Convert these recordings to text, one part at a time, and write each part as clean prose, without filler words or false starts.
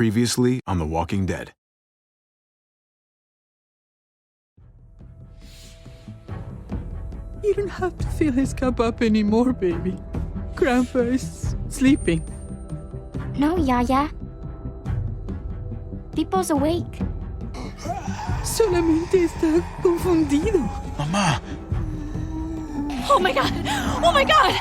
Previously on The Walking Dead. You don't have to fill his cup up anymore, baby. Grandpa is sleeping. No, Yaya. Pipo's awake. Solamente está confundido. Mamá! Oh my god! Oh my god!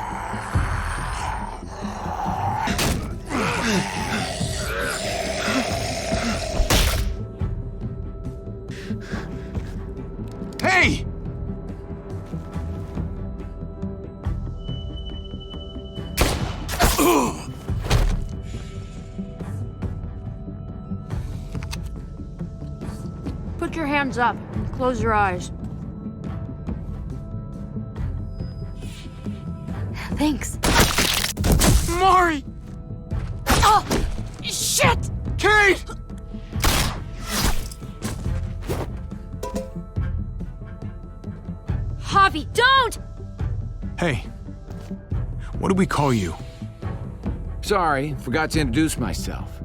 Hey! Put your hands up and close your eyes. Thanks. Mari! Oh! Shit! Kate! Javi, don't! Hey. What do we call you? Sorry, forgot to introduce myself.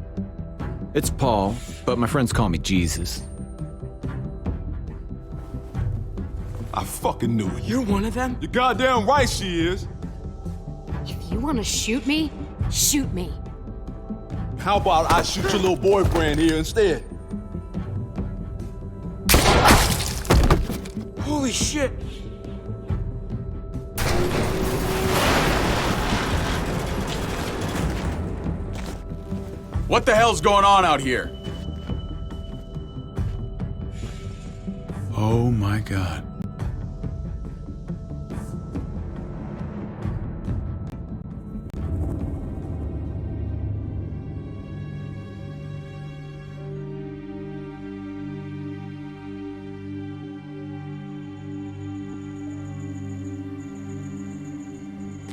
It's Paul, but my friends call me Jesus. I fucking knew it. You're one of them? You're goddamn right she is. If you want to shoot me, shoot me. How about I shoot your little boyfriend here instead? Holy shit! What the hell's going on out here? Oh my god.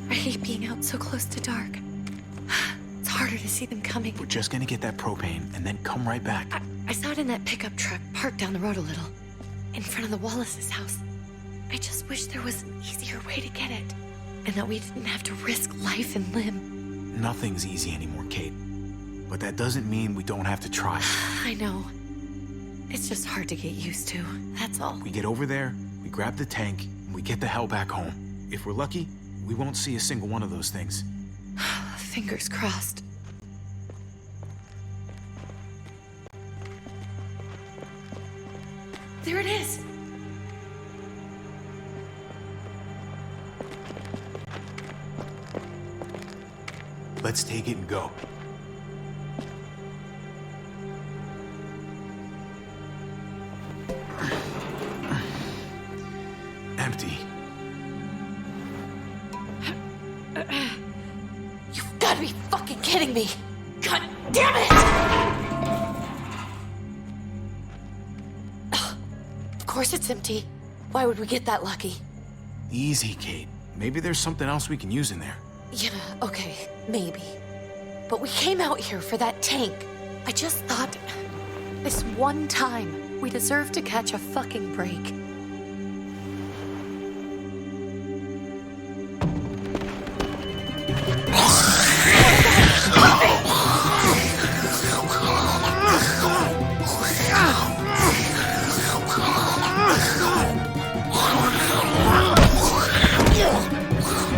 I hate being out so close to dark. It's harder to see them coming. We're just gonna get that propane and then come right back. I saw it in that pickup truck parked down the road a little, in front of the Wallace's house. I just wish there was an easier way to get it, and that we didn't have to risk life and limb. Nothing's easy anymore, Kate. But that doesn't mean we don't have to try. I know. It's just hard to get used to, that's all. We get over there, we grab the tank, and we get the hell back home. If we're lucky, we won't see a single one of those things. Fingers crossed. There it is! Let's take it and go. Empty. You've got to be fucking kidding me! God damn it! Ugh. Of course it's empty. Why would we get that lucky? Easy, Kate. Maybe there's something else we can use in there. Yeah, okay, maybe. But we came out here for that tank. I just thought, this one time, we deserve to catch a fucking break.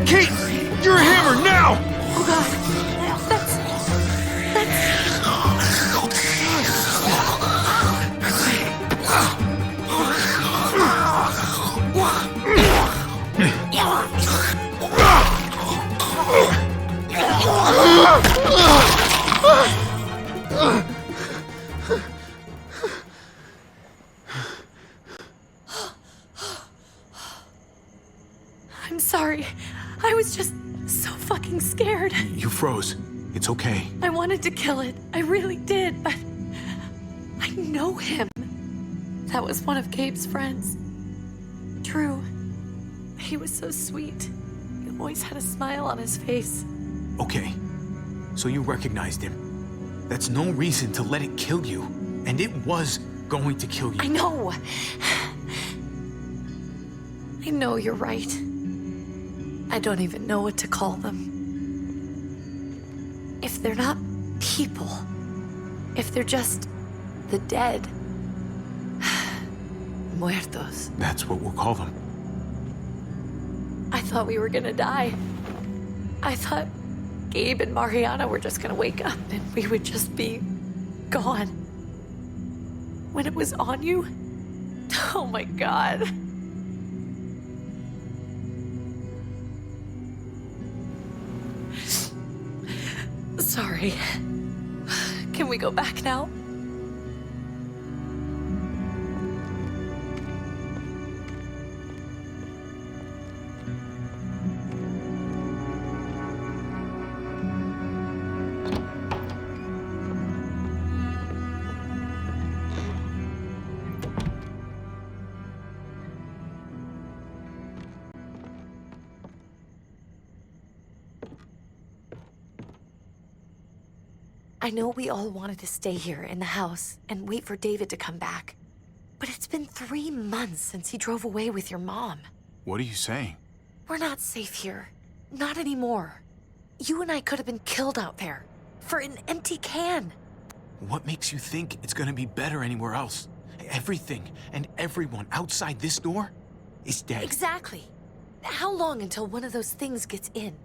Kate! You're a hammer now! Oh god, that's... I'm sorry. I was just so fucking scared. You froze. It's okay. I wanted to kill it. I really did, but I know him. That was one of Gabe's friends. Drew. He was so sweet. He always had a smile on his face. Okay. So you recognized him. That's no reason to let it kill you. And it was going to kill you. I know. I know you're right. I don't even know what to call them. If they're not people, if they're just the dead? Muertos. That's what we'll call them. I thought we were gonna die. I thought Gabe and Mariana were just gonna wake up and we would just be gone. When it was on you? Oh my God. Sorry. Can we go back now? I know we all wanted to stay here in the house and wait for David to come back. But it's been 3 months since he drove away with your mom. What are you saying? We're not safe here. Not anymore. You and I could have been killed out there. For an empty can. What makes you think it's gonna be better anywhere else? Everything and everyone outside this door is dead. Exactly. How long until one of those things gets in?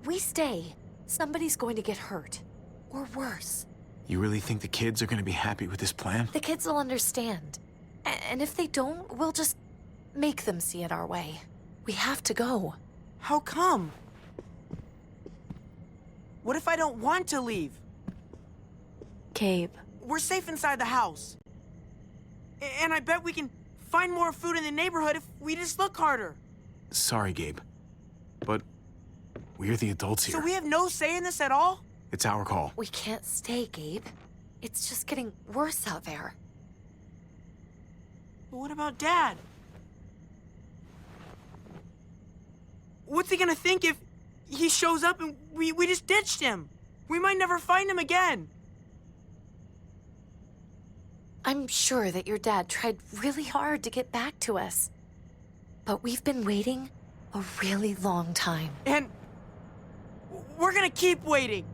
We stay. Somebody's going to get hurt. Or worse. You really think the kids are gonna be happy with this plan? The kids will understand. And if they don't, we'll just make them see it our way. We have to go. How come? What if I don't want to leave? Gabe. We're safe inside the house. And I bet we can find more food in the neighborhood if we just look harder. Sorry, Gabe. But we're the adults here. So we have no say in this at all? It's our call. We can't stay, Gabe. It's just getting worse out there. But what about Dad? What's he gonna think if he shows up and we just ditched him? We might never find him again. I'm sure that your dad tried really hard to get back to us. But we've been waiting a really long time. And we're gonna keep waiting.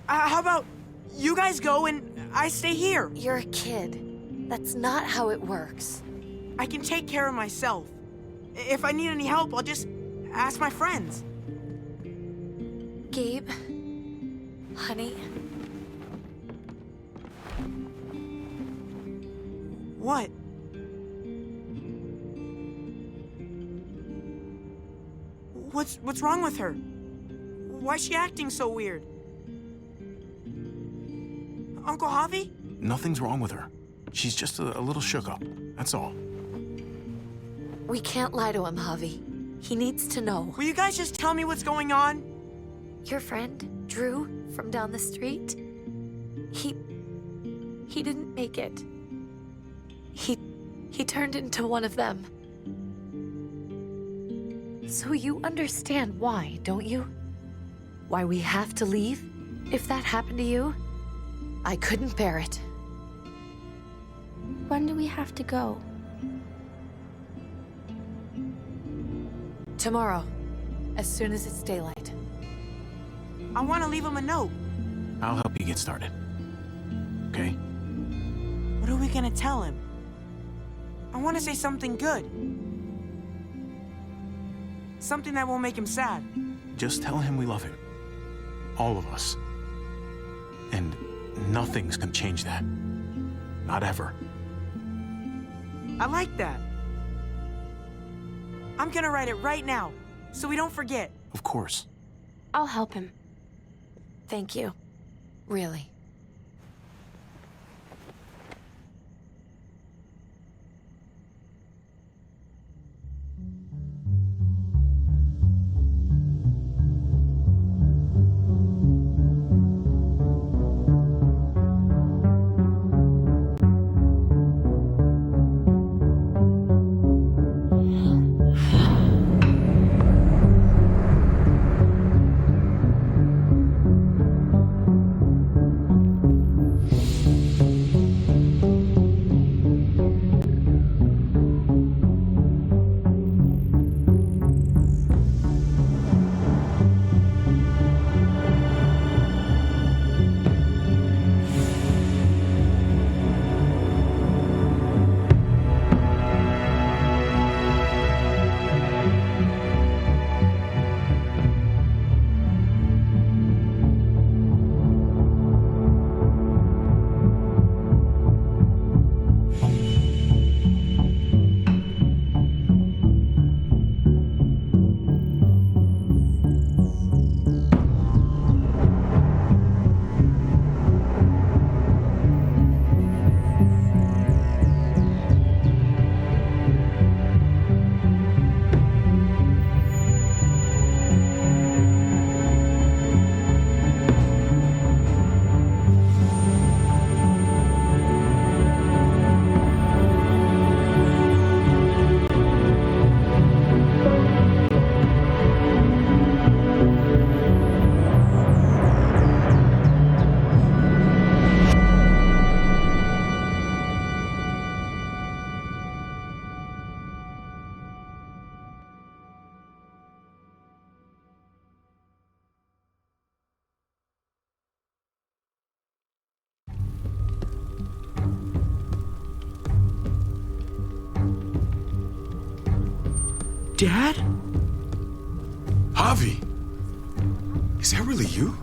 How about you guys go and I stay here? You're a kid. That's not how it works. I can take care of myself. If I need any help, I'll just ask my friends. Gabe, honey, What? What's wrong with her? Why's she acting so weird? Uncle Javi? Nothing's wrong with her. She's just a little shook up. That's all. we can't lie to him, Javi. He needs to know. Will you guys just tell me what's going on? Your friend, Drew, from down the street, he didn't make it. He turned into one of them. So you understand why, don't you? Why we have to leave? If that happened to you, I couldn't bear it. When do we have to go? Tomorrow, as soon as it's daylight. I want to leave him a note. I'll help you get started. Okay? What are we gonna tell him? I want to say something good. Something that won't make him sad. Just tell him we love him. All of us. And nothing's gonna change that. Not ever. I like that. I'm gonna write it right now, so we don't forget. Of course. I'll help him. Thank you. Really. Dad? Javi, is that really you?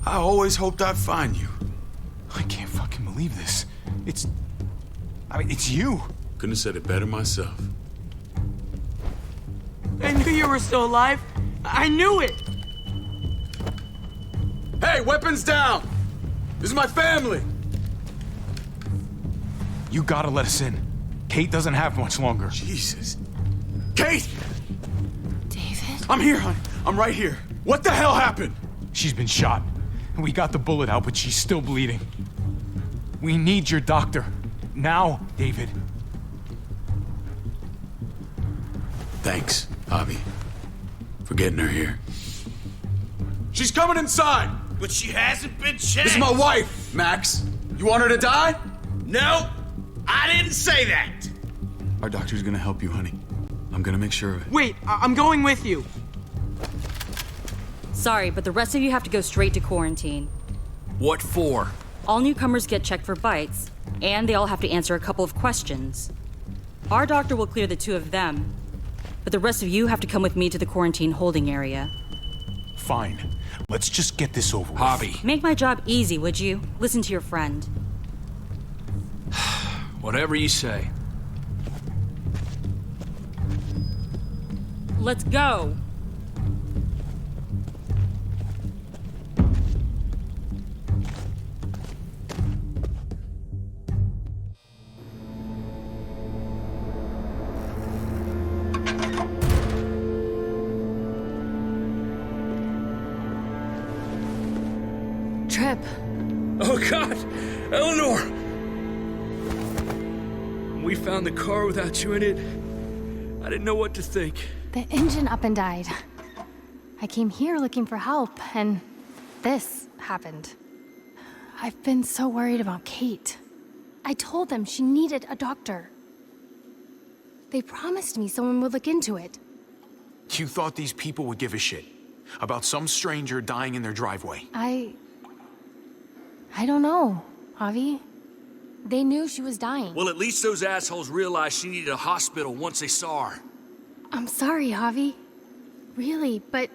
I always hoped I'd find you. I can't fucking believe this. It's you. Couldn't have said it better myself. I knew you were still alive. I knew it. Hey, weapons down! This is my family! You gotta let us in. Kate doesn't have much longer. Jesus. Kate! David? I'm here, hon. I'm right here. What the hell happened? She's been shot. We got the bullet out, but she's still bleeding. We need your doctor. Now, David. Thanks, Javi, for getting her here. She's coming inside! But she hasn't been checked. This is my wife, Max. You want her to die? No, I didn't say that. Our doctor's gonna help you, honey. I'm gonna make sure of it. Wait, I'm going with you. Sorry, but the rest of you have to go straight to quarantine. What for? All newcomers get checked for bites, and they all have to answer a couple of questions. Our doctor will clear the two of them, but the rest of you have to come with me to the quarantine holding area. Fine. Let's just get this over with. Javi. Make my job easy, would you? Listen to your friend. Whatever you say. Let's go. Trip. Oh, God! Eleanor! We found the car without you in it. I didn't know what to think. The engine up and died. I came here looking for help, and this happened. I've been so worried about Kate. I told them she needed a doctor. They promised me someone would look into it. You thought these people would give a shit about some stranger dying in their driveway. I don't know, Javi. They knew she was dying. Well, at least those assholes realized she needed a hospital once they saw her. I'm sorry, Javi. Really, but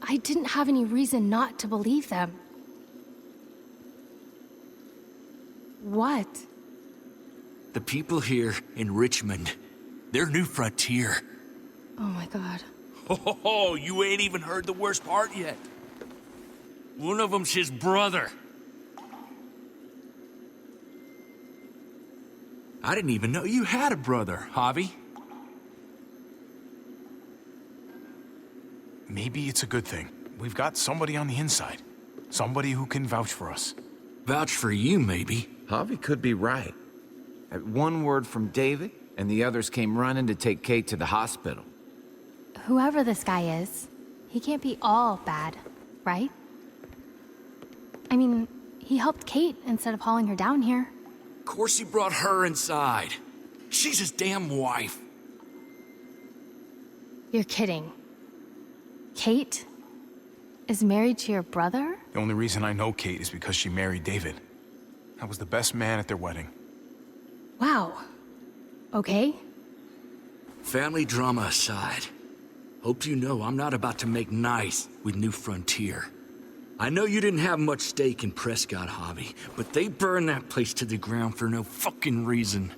I didn't have any reason not to believe them. What? The people here in Richmond, they're New Frontier. Oh my God. Oh, you ain't even heard the worst part yet. One of them's his brother. I didn't even know you had a brother, Javi. Maybe it's a good thing. We've got somebody on the inside. Somebody who can vouch for us. Vouch for you, maybe. Javi could be right. At one word from David, and the others came running to take Kate to the hospital. Whoever this guy is, he can't be all bad, right? I mean, he helped Kate instead of hauling her down here. Of course he brought her inside. She's his damn wife. You're kidding. Kate is married to your brother? The only reason I know Kate is because she married David. I was the best man at their wedding. Wow. Okay. Family drama aside, hope you know I'm not about to make nice with New Frontier. I know you didn't have much stake in Prescott, Javi, but they burned that place to the ground for no fucking reason.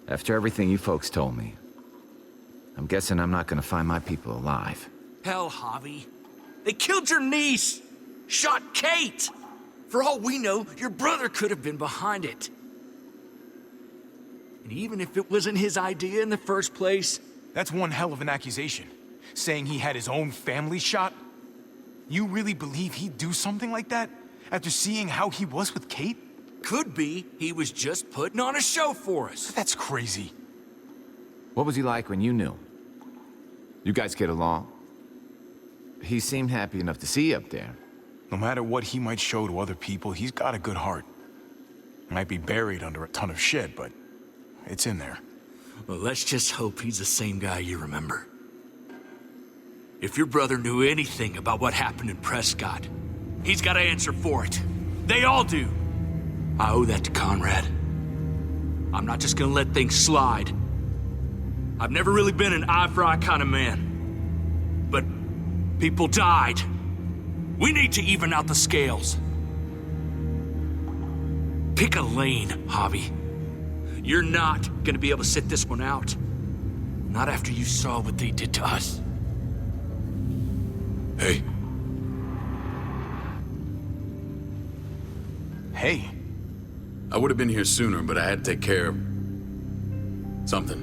After everything you folks told me, I'm guessing I'm not gonna find my people alive. Hell, Javi. They killed your niece! Shot Kate! For all we know, your brother could have been behind it. And even if it wasn't his idea in the first place... That's one hell of an accusation. Saying he had his own family shot? You really believe he'd do something like that? After seeing how he was with Kate? Could be he was just putting on a show for us. That's crazy. What was he like when you knew him? You guys get along? He seemed happy enough to see you up there. No matter what he might show to other people, he's got a good heart. Might be buried under a ton of shit, but it's in there. Well, let's just hope he's the same guy you remember. If your brother knew anything about what happened in Prescott, he's got to answer for it. They all do. I owe that to Conrad. I'm not just gonna let things slide. I've never really been an eye-for-eye kind of man. But people died. We need to even out the scales. Pick a lane, Javi. You're not gonna be able to sit this one out. Not after you saw what they did to us. Hey, Hey, I would have been here sooner, but I had to take care of something.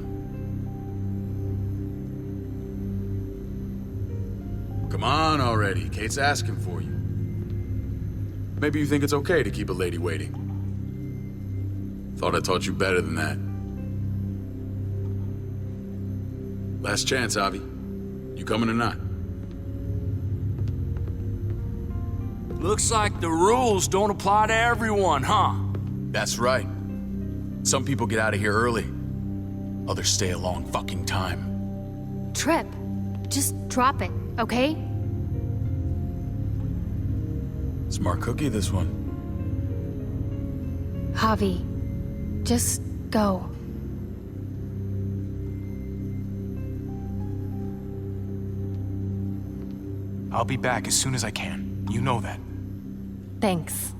Come on already. Kate's asking for you. Maybe you think it's okay to keep a lady waiting. Thought I taught you better than that. Last chance, Javi. You coming or not? Looks like the rules don't apply to everyone, huh? That's right. Some people get out of here early. Others stay a long fucking time. Trip, just drop it, okay? Smart cookie, this one. Javi, just go. I'll be back as soon as I can. You know that. Thanks.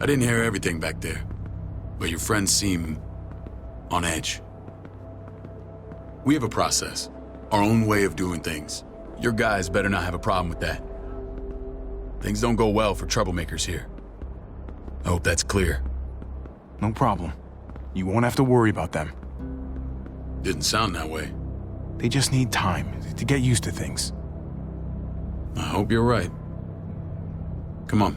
I didn't hear everything back there, but your friends seem on edge. We have a process, our own way of doing things. Your guys better not have a problem with that. Things don't go well for troublemakers here. I hope that's clear. No problem. You won't have to worry about them. Didn't sound that way. They just need time to get used to things. I hope you're right. Come on.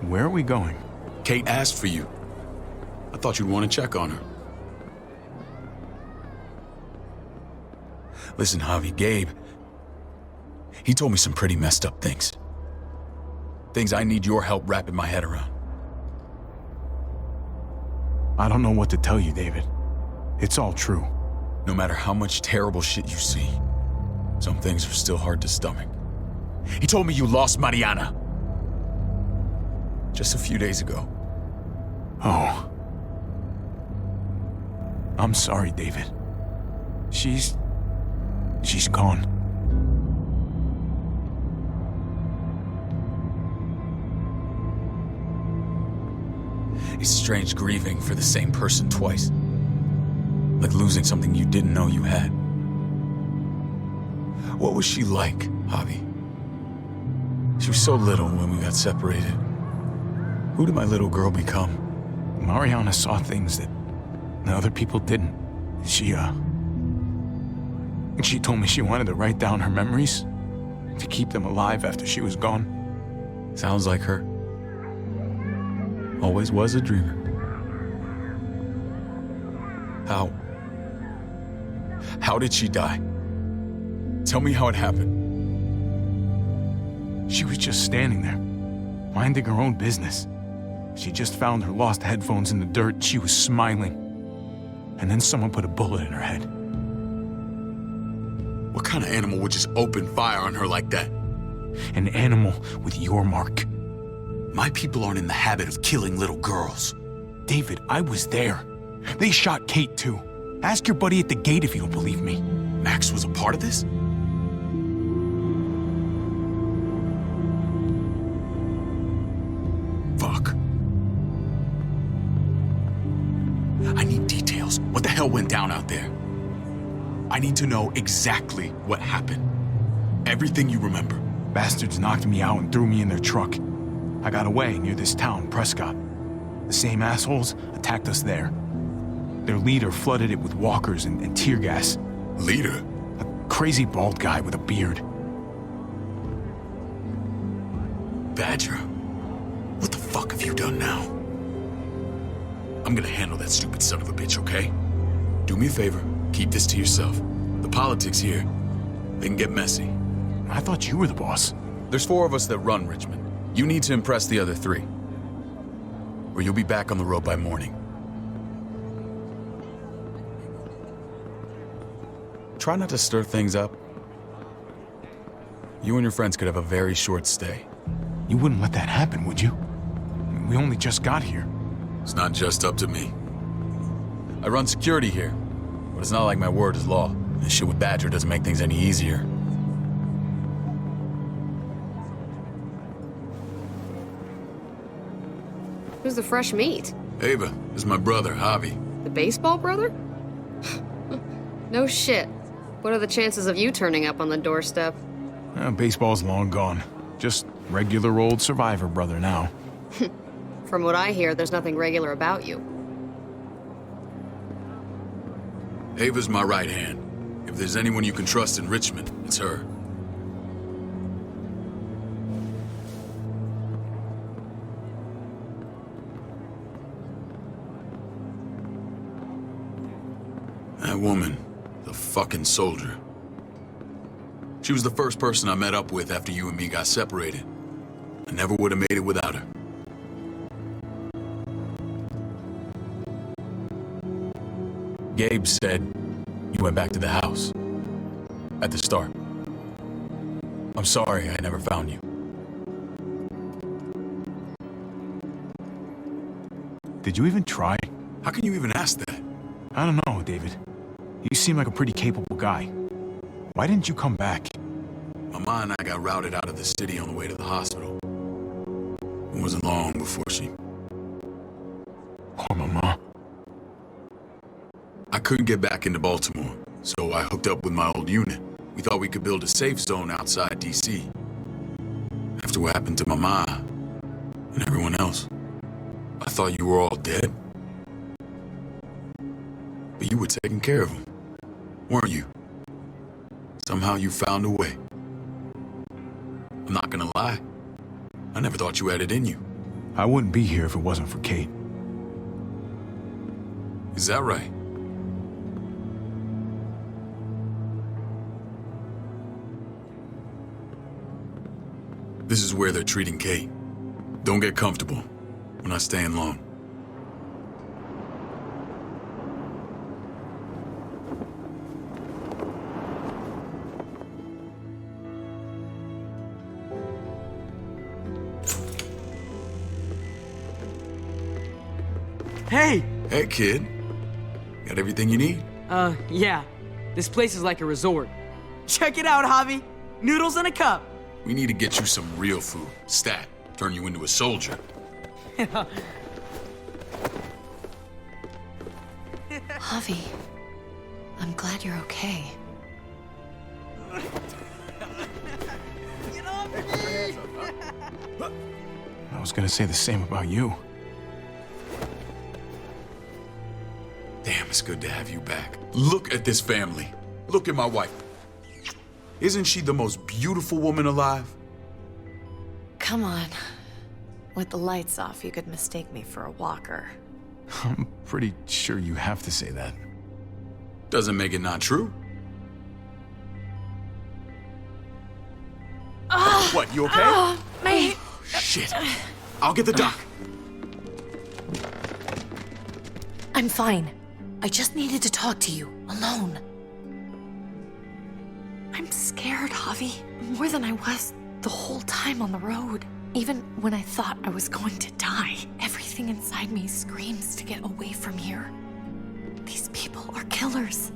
Where are we going? Kate asked for you. I thought you'd want to check on her. Listen, Javi, Gabe, he told me some pretty messed up things. Things I need your help wrapping my head around. I don't know what to tell you, David. It's all true. No matter how much terrible shit you see, some things are still hard to stomach. He told me you lost Mariana. Just a few days ago. Oh. I'm sorry, David. She's gone. It's strange grieving for the same person twice. Like losing something you didn't know you had. What was she like, Javi? She was so little when we got separated. Who did my little girl become? Mariana saw things that other people didn't. She told me she wanted to write down her memories to keep them alive after she was gone. Sounds like her. Always was a dreamer. How did she die? Tell me how it happened. She was just standing there, minding her own business. She just found her lost headphones in the dirt. She was smiling. And then someone put a bullet in her head. What kind of animal would just open fire on her like that? An animal with your mark. My people aren't in the habit of killing little girls. David, I was there. They shot Kate too. Ask your buddy at the gate if you don't believe me. Max was a part of this? Fuck. I need details. What the hell went down out there? I need to know exactly what happened. Everything you remember. Bastards knocked me out and threw me in their truck. I got away near this town, Prescott. The same assholes attacked us there. Their leader flooded it with walkers and tear gas. Leader? A crazy bald guy with a beard. Badger, what the fuck have you done now? I'm gonna handle that stupid son of a bitch, okay? Do me a favor, keep this to yourself. The politics here, they can get messy. I thought you were the boss. There's 4 of us that run Richmond. You need to impress the other 3. Or you'll be back on the road by morning. Try not to stir things up. You and your friends could have a very short stay. You wouldn't let that happen, would you? We only just got here. It's not just up to me. I run security here, but it's not like my word is law. This shit with Badger doesn't make things any easier. Who's the fresh meat? Ava, this is my brother, Javi. The baseball brother? No shit. What are the chances of you turning up on the doorstep? Baseball's long gone. Just regular old survivor brother now. From what I hear, there's nothing regular about you. Ava's my right hand. If there's anyone you can trust in Richmond, it's her. That woman, the fucking soldier. She was the first person I met up with after you and me got separated. I never would have made it without her. Gabe said you went back to the house. At the start. I'm sorry I never found you. Did you even try? How can you even ask that? I don't know, David. You seem like a pretty capable guy. Why didn't you come back? Mama and I got routed out of the city on the way to the hospital. It wasn't long before she... Poor Mama. I couldn't get back into Baltimore, so I hooked up with my old unit. We thought we could build a safe zone outside D.C. After what happened to Mama and everyone else, I thought you were all dead. But you were taking care of them, weren't you? Somehow you found a way. I'm not gonna lie. I never thought you had it in you. I wouldn't be here if it wasn't for Kate. Is that right? This is where they're treating Kate. Don't get comfortable. We're not staying long. Hey! Hey, kid. Got everything you need? Yeah. This place is like a resort. Check it out, Javi. Noodles in a cup. We need to get you some real food. Stat. Turn you into a soldier. Javi, I'm glad you're okay. I was gonna say the same about you. Damn, it's good to have you back. Look at this family. Look at my wife. Isn't she the most beautiful woman alive? Come on. With the lights off, you could mistake me for a walker. I'm pretty sure you have to say that. Doesn't make it not true. What, you okay? My... Shit. I'll get the doc. I'm fine. I just needed to talk to you, alone. I'm scared, Javi. More than I was the whole time on the road. Even when I thought I was going to die, everything inside me screams to get away from here. These people are killers.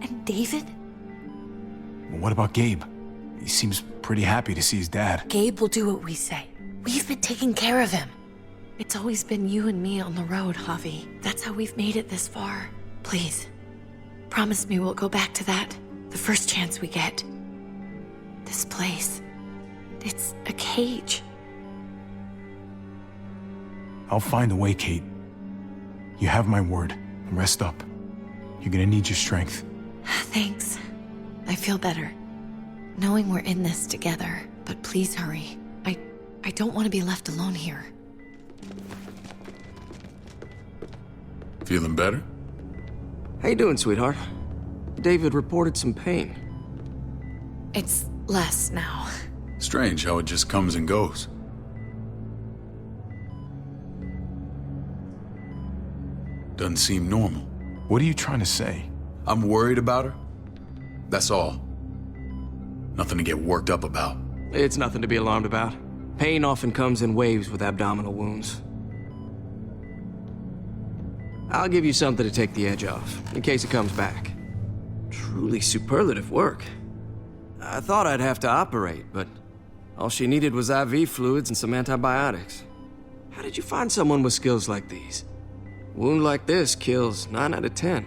And David? Well, what about Gabe? He seems pretty happy to see his dad. Gabe will do what we say. We've been taking care of him. It's always been you and me on the road, Javi. That's how we've made it this far. Please, promise me we'll go back to that the first chance we get. This place, it's a cage. I'll find a way, Kate. You have my word. Rest up. You're gonna need your strength. Thanks. I feel better. Knowing we're in this together, but please hurry. I don't want to be left alone here. Feeling better? How you doing, sweetheart? David reported some pain. It's less now. Strange how it just comes and goes. Doesn't seem normal. What are you trying to say? I'm worried about her. That's all. Nothing to get worked up about. It's nothing to be alarmed about. Pain often comes in waves with abdominal wounds. I'll give you something to take the edge off, in case it comes back. Truly superlative work. I thought I'd have to operate, but all she needed was IV fluids and some antibiotics. How did you find someone with skills like these? A wound like this kills 9 out of 10.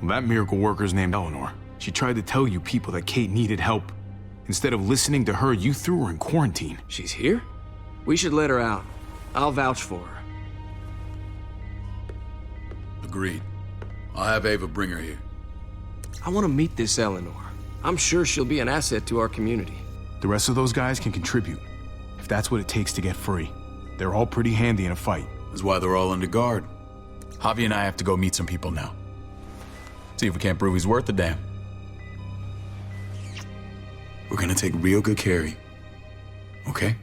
Well, that miracle worker's named Eleanor. She tried to tell you people that Kate needed help. Instead of listening to her, you threw her in quarantine. She's here? We should let her out. I'll vouch for her. Agreed. I'll have Ava bring her here. I want to meet this Eleanor. I'm sure she'll be an asset to our community. The rest of those guys can contribute, if that's what it takes to get free. They're all pretty handy in a fight. That's why they're all under guard. Javi and I have to go meet some people now. See if we can't prove he's worth the damn. We're gonna take real good care of you. Okay?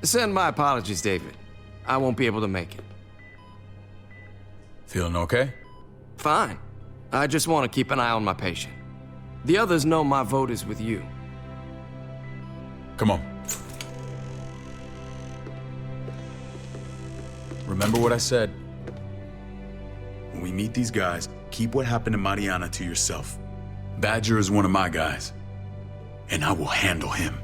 Send my apologies, David. I won't be able to make it. Feeling okay? Fine. I just want to keep an eye on my patient. The others know my vote is with you. Come on. Remember what I said. When we meet these guys, keep what happened to Mariana to yourself. Badger is one of my guys, and I will handle him.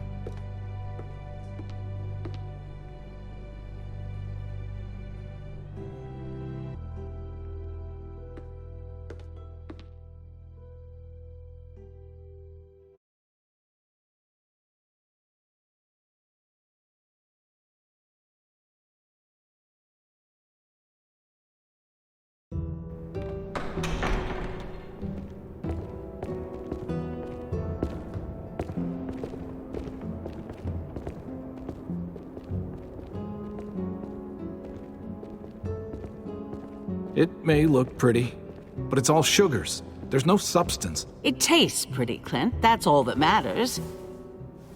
It may look pretty, but it's all sugars. There's no substance. It tastes pretty, Clint. That's all that matters.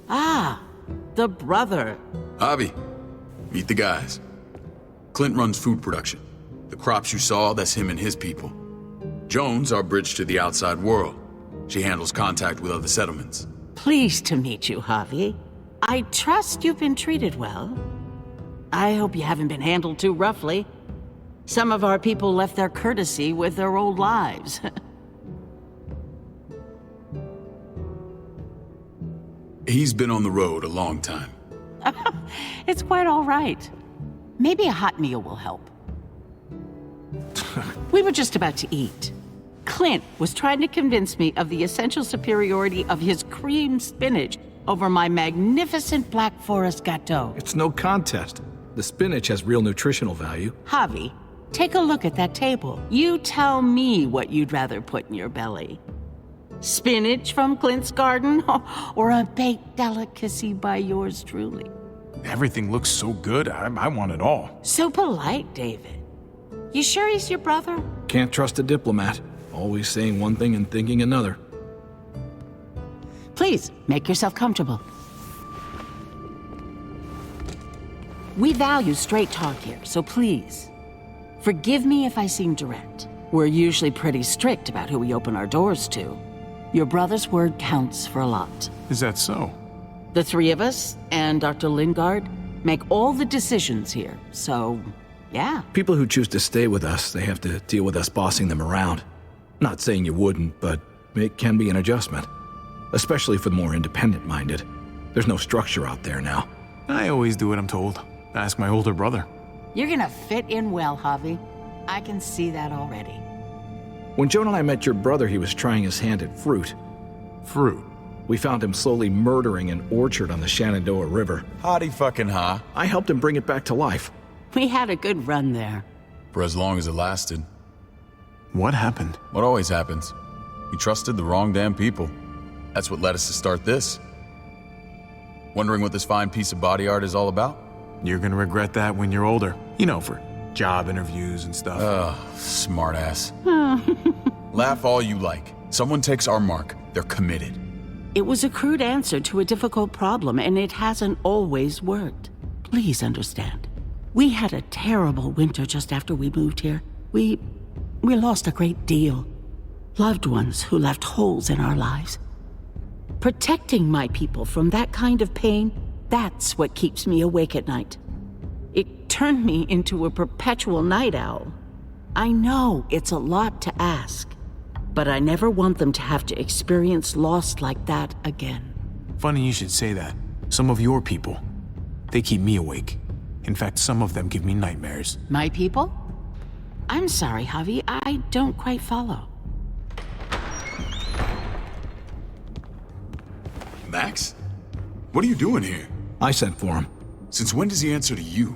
Ah, the brother. Javi, meet the guys. Clint runs food production. The crops you saw, that's him and his people. Jones, our bridge to the outside world. She handles contact with other settlements. Pleased to meet you, Javi. I trust you've been treated well. I hope you haven't been handled too roughly. Some of our people left their courtesy with their old lives. He's been on the road a long time. It's quite all right. Maybe a hot meal will help. We were just about to eat. Clint was trying to convince me of the essential superiority of his cream spinach over my magnificent Black Forest gâteau. It's no contest. The spinach has real nutritional value. Javi, take a look at that table. You tell me what you'd rather put in your belly. Spinach from Clint's garden, or a baked delicacy by yours truly? Everything looks so good, I want it all. So polite, David. You sure he's your brother? Can't trust a diplomat. Always saying one thing and thinking another. Please, make yourself comfortable. We value straight talk here, so please, forgive me if I seem direct. We're usually pretty strict about who we open our doors to. Your brother's word counts for a lot. Is that so? The three of us and Dr. Lingard make all the decisions here, so yeah. People who choose to stay with us, they have to deal with us bossing them around. Not saying you wouldn't, but it can be an adjustment. Especially for the more independent-minded. There's no structure out there now. I always do what I'm told. Ask my older brother. You're gonna fit in well, Javi. I can see that already. When Joan and I met your brother, he was trying his hand at fruit. Fruit? We found him slowly murdering an orchard on the Shenandoah River. Howdy fucking ha. I helped him bring it back to life. We had a good run there. For as long as it lasted. What happened? What always happens. We trusted the wrong damn people. That's what led us to start this. Wondering what this fine piece of body art is all about? You're gonna regret that when you're older. You know, for job interviews and stuff. Smartass. Laugh all you like. Someone takes our mark, they're committed. It was a crude answer to a difficult problem, and it hasn't always worked. Please understand. We had a terrible winter just after we moved here. We lost a great deal. Loved ones who left holes in our lives. Protecting my people from that kind of pain, that's what keeps me awake at night. It turned me into a perpetual night owl. I know it's a lot to ask, but I never want them to have to experience loss like that again. Funny you should say that. Some of your people, they keep me awake. In fact, some of them give me nightmares. My people? I'm sorry, Javi, I don't quite follow. Max? What are you doing here? I sent for him. Since when does he answer to you?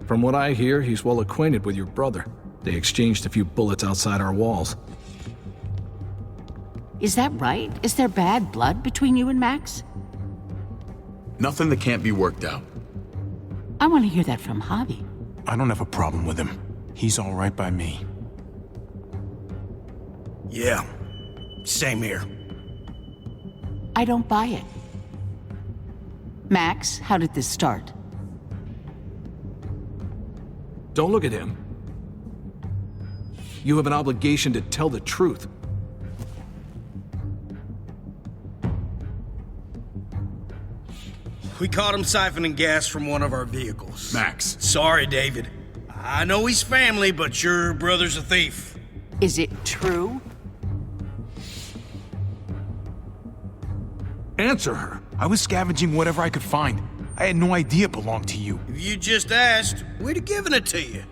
From what I hear, he's well acquainted with your brother. They exchanged a few bullets outside our walls. Is that right? Is there bad blood between you and Max? Nothing that can't be worked out. I want to hear that from Javi. I don't have a problem with him. He's all right by me. Yeah, same here. I don't buy it. Max, how did this start? Don't look at him. You have an obligation to tell the truth. We caught him siphoning gas from one of our vehicles. Max. Sorry, David. I know he's family, but your brother's a thief. Is it true? Answer her. I was scavenging whatever I could find. I had no idea it belonged to you. If you just asked, we'd have given it to you.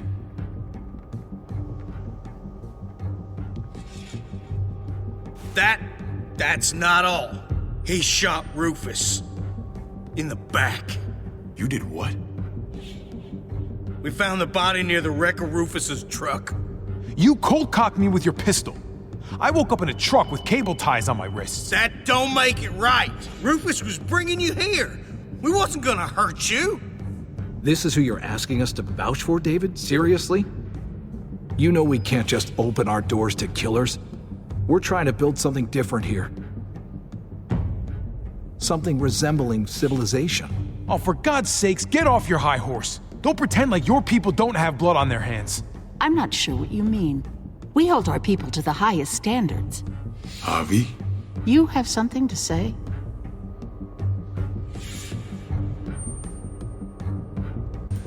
That's not all. He shot Rufus. In the back. You did what? We found the body near the wreck of Rufus's truck. You cold-cocked me with your pistol. I woke up in a truck with cable ties on my wrists. That don't make it right. Rufus was bringing you here. We wasn't gonna hurt you. This is who you're asking us to vouch for, David? Seriously? You know we can't just open our doors to killers. We're trying to build something different here. Something resembling civilization. Oh, for God's sakes, get off your high horse. Don't pretend like your people don't have blood on their hands. I'm not sure what you mean. We hold our people to the highest standards. Javi? You have something to say?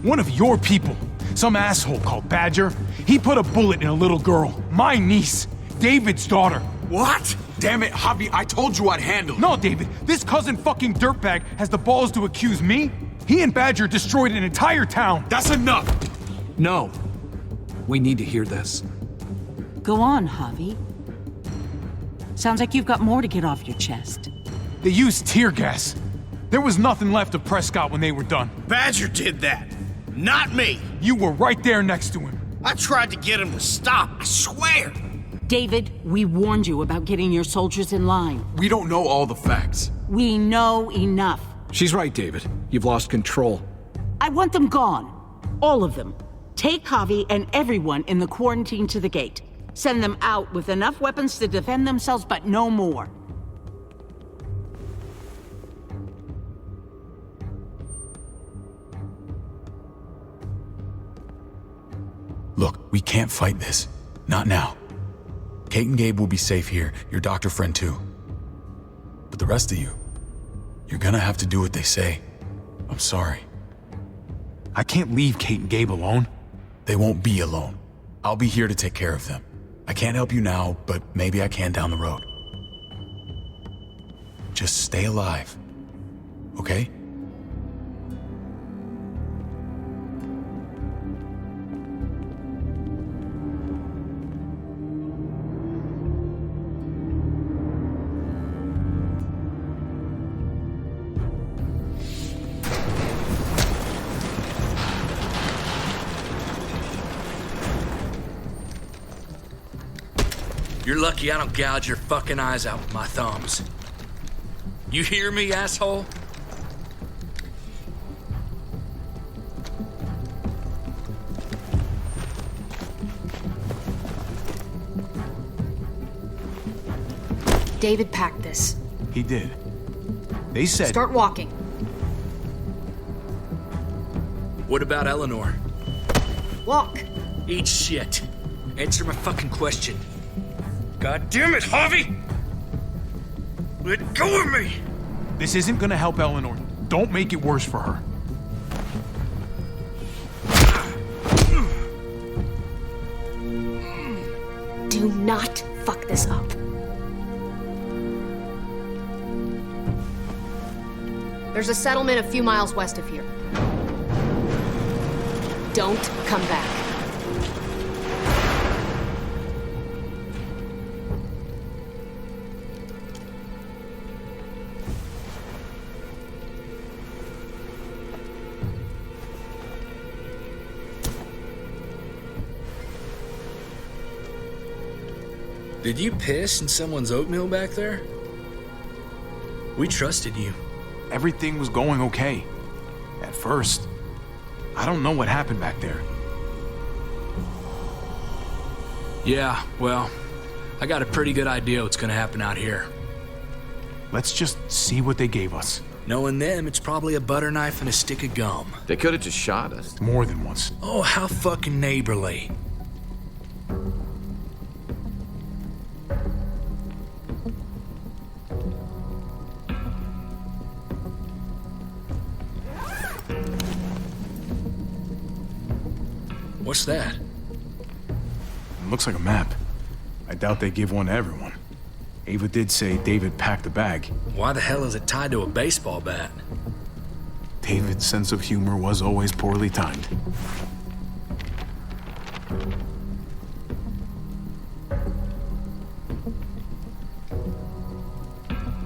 One of your people, some asshole called Badger, he put a bullet in a little girl, my niece, David's daughter. What? Damn it, Javi, I told you I'd handle it. No, David, this cousin fucking dirtbag has the balls to accuse me? He and Badger destroyed an entire town. That's enough! No. We need to hear this. Go on, Javi. Sounds like you've got more to get off your chest. They used tear gas. There was nothing left of Prescott when they were done. Badger did that, not me. You were right there next to him. I tried to get him to stop, I swear. David, we warned you about getting your soldiers in line. We don't know all the facts. We know enough. She's right, David. You've lost control. I want them gone. All of them. Take Javi and everyone in the quarantine to the gate. Send them out with enough weapons to defend themselves, but no more. Look, we can't fight this. Not now. Kate and Gabe will be safe here, your doctor friend too. But the rest of you, you're gonna have to do what they say. I'm sorry. I can't leave Kate and Gabe alone. They won't be alone. I'll be here to take care of them. I can't help you now, but maybe I can down the road. Just stay alive, okay? You're lucky I don't gouge your fucking eyes out with my thumbs. You hear me, asshole? David packed this. He did. They said... Start walking. What about Eleanor? Walk. Eat shit. Answer my fucking question. God damn it, Harvey! Let go of me! This isn't gonna help Eleanor. Don't make it worse for her. Do not fuck this up. There's a settlement a few miles west of here. Don't come back. Did you piss in someone's oatmeal back there? We trusted you. Everything was going okay. At first. I don't know what happened back there. Yeah, well, I got a pretty good idea what's gonna happen out here. Let's just see what they gave us. Knowing them, it's probably a butter knife and a stick of gum. They could have just shot us. More than once. Oh, how fucking neighborly. What's that? It looks like a map. I doubt they give one to everyone. Ava did say David packed the bag. Why the hell is it tied to a baseball bat? David's sense of humor was always poorly timed.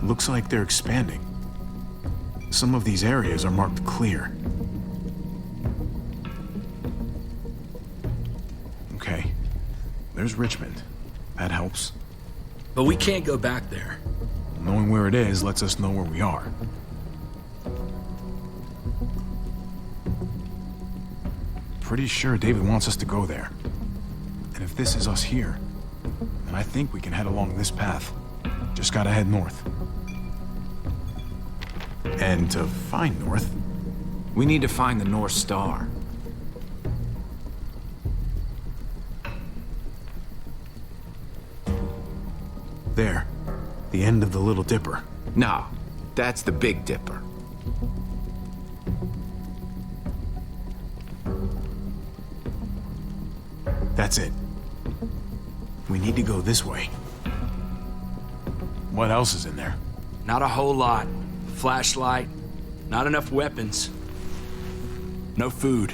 Looks like they're expanding. Some of these areas are marked clear. Okay. There's Richmond. That helps. But we can't go back there. Knowing where it is lets us know where we are. Pretty sure David wants us to go there. And if this is us here, then I think we can head along this path. Just gotta head north. And to find north, we need to find the North Star. there, the end of the Little Dipper. No, that's the Big Dipper. That's it. We need to go this way. What else is in there? Not a whole lot. Flashlight, not enough weapons. No food.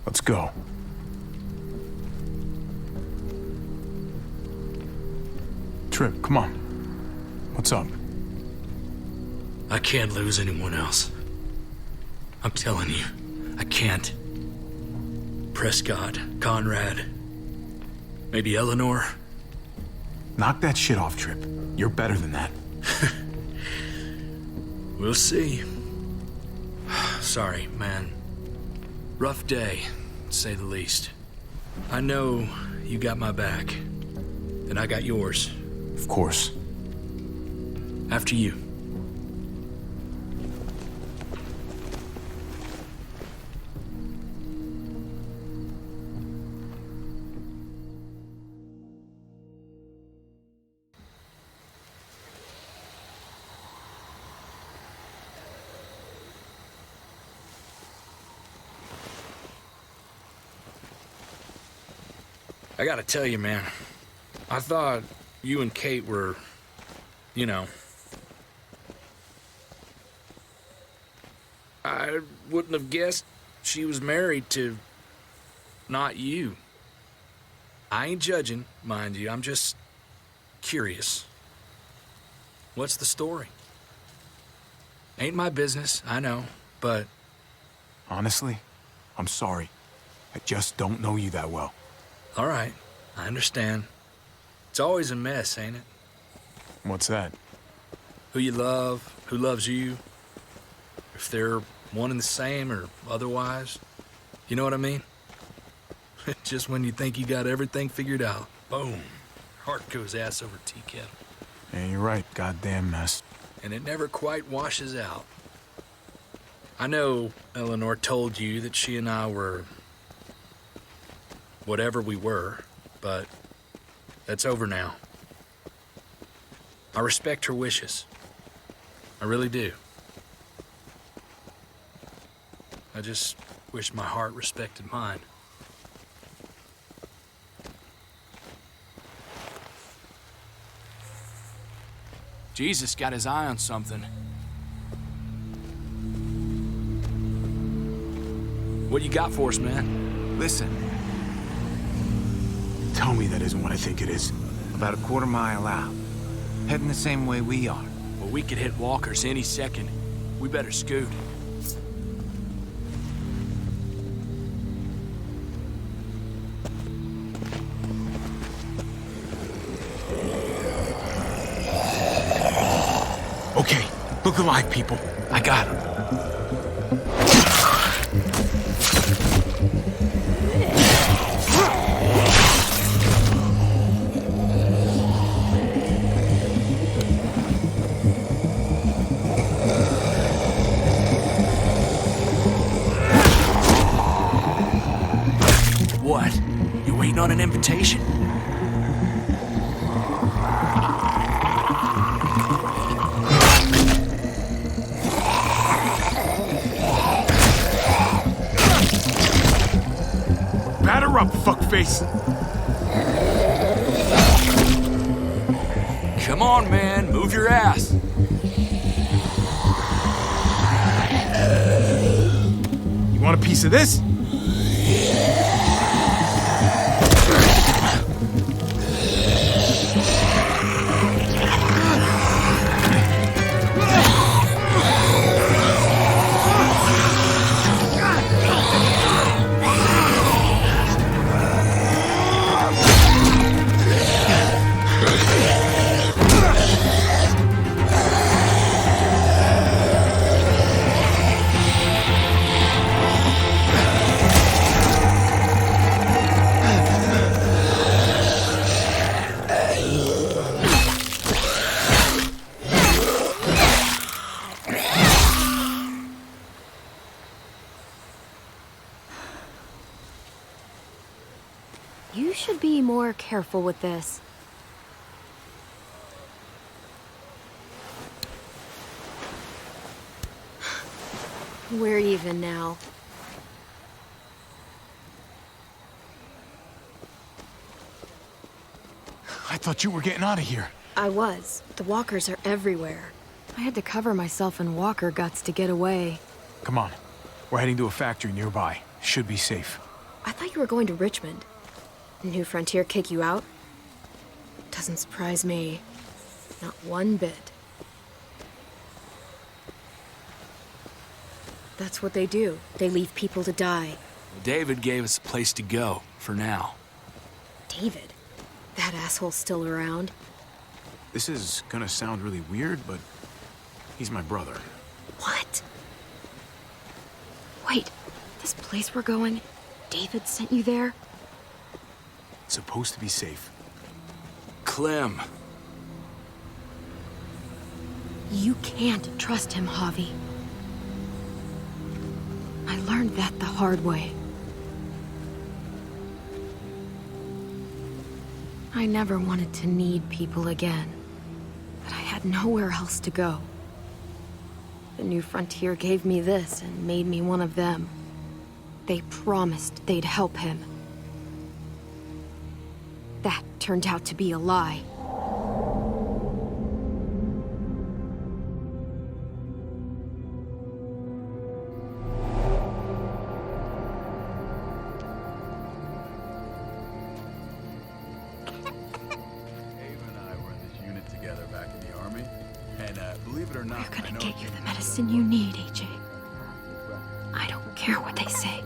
Let's go. Trip, come on. What's up? I can't lose anyone else. I'm telling you, I can't. Prescott, Conrad, maybe Eleanor. Knock that shit off, Trip. You're better than that. We'll see. Sorry, man. Rough day, to say the least. I know you got my back, and I got yours. Of course. After you. I gotta tell you, man, I thought you and Kate were, you know... I wouldn't have guessed she was married to... not you. I ain't judging, mind you, I'm just curious. What's the story? Ain't my business, I know, but... Honestly, I'm sorry. I just don't know you that well. All right, I understand. It's always a mess, ain't it? What's that? Who you love, who loves you, if they're one and the same or otherwise. You know what I mean? Just when you think you got everything figured out, boom, heart goes ass over tea kettle. Yeah, you're right. Goddamn mess. And it never quite washes out. I know Eleanor told you that she and I were whatever we were, but that's over now. I respect her wishes. I really do. I just wish my heart respected mine. Jesus got his eye on something. What you got for us, man? Listen. Tell me that isn't what I think it is. About a quarter mile out. Heading the same way we are. Well, we could hit walkers any second. We better scoot. Okay, look alive, people. I got him. What? You waiting on an invitation? Batter up, fuckface! Come on, man, move your ass. You want a piece of this? You should be more careful with this. We're even now. I thought you were getting out of here. I was. The walkers are everywhere. I had to cover myself in walker guts to get away. Come on. We're heading to a factory nearby. Should be safe. I thought you were going to Richmond. New Frontier kick you out? Doesn't surprise me. Not one bit. That's what they do. They leave people to die. David gave us a place to go, for now. David? That asshole's still around? This is gonna sound really weird, but he's my brother. What? Wait, this place we're going, David sent you there? It's supposed to be safe. Clem. You can't trust him, Javi. I learned that the hard way. I never wanted to need people again, but I had nowhere else to go. The New Frontier gave me this and made me one of them. They promised they'd help him. That turned out to be a lie. We're gonna get you the medicine you need, AJ. I don't care what they say.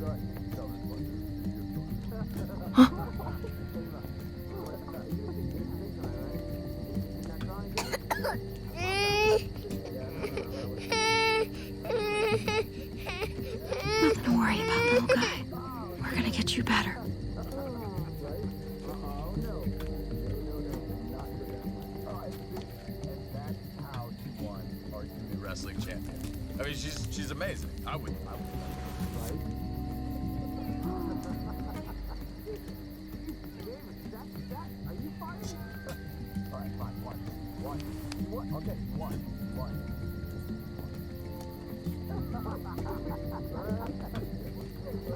Nothing to worry about, little guy. We're gonna get you better. Wrestling champion. I mean, she's amazing. I would.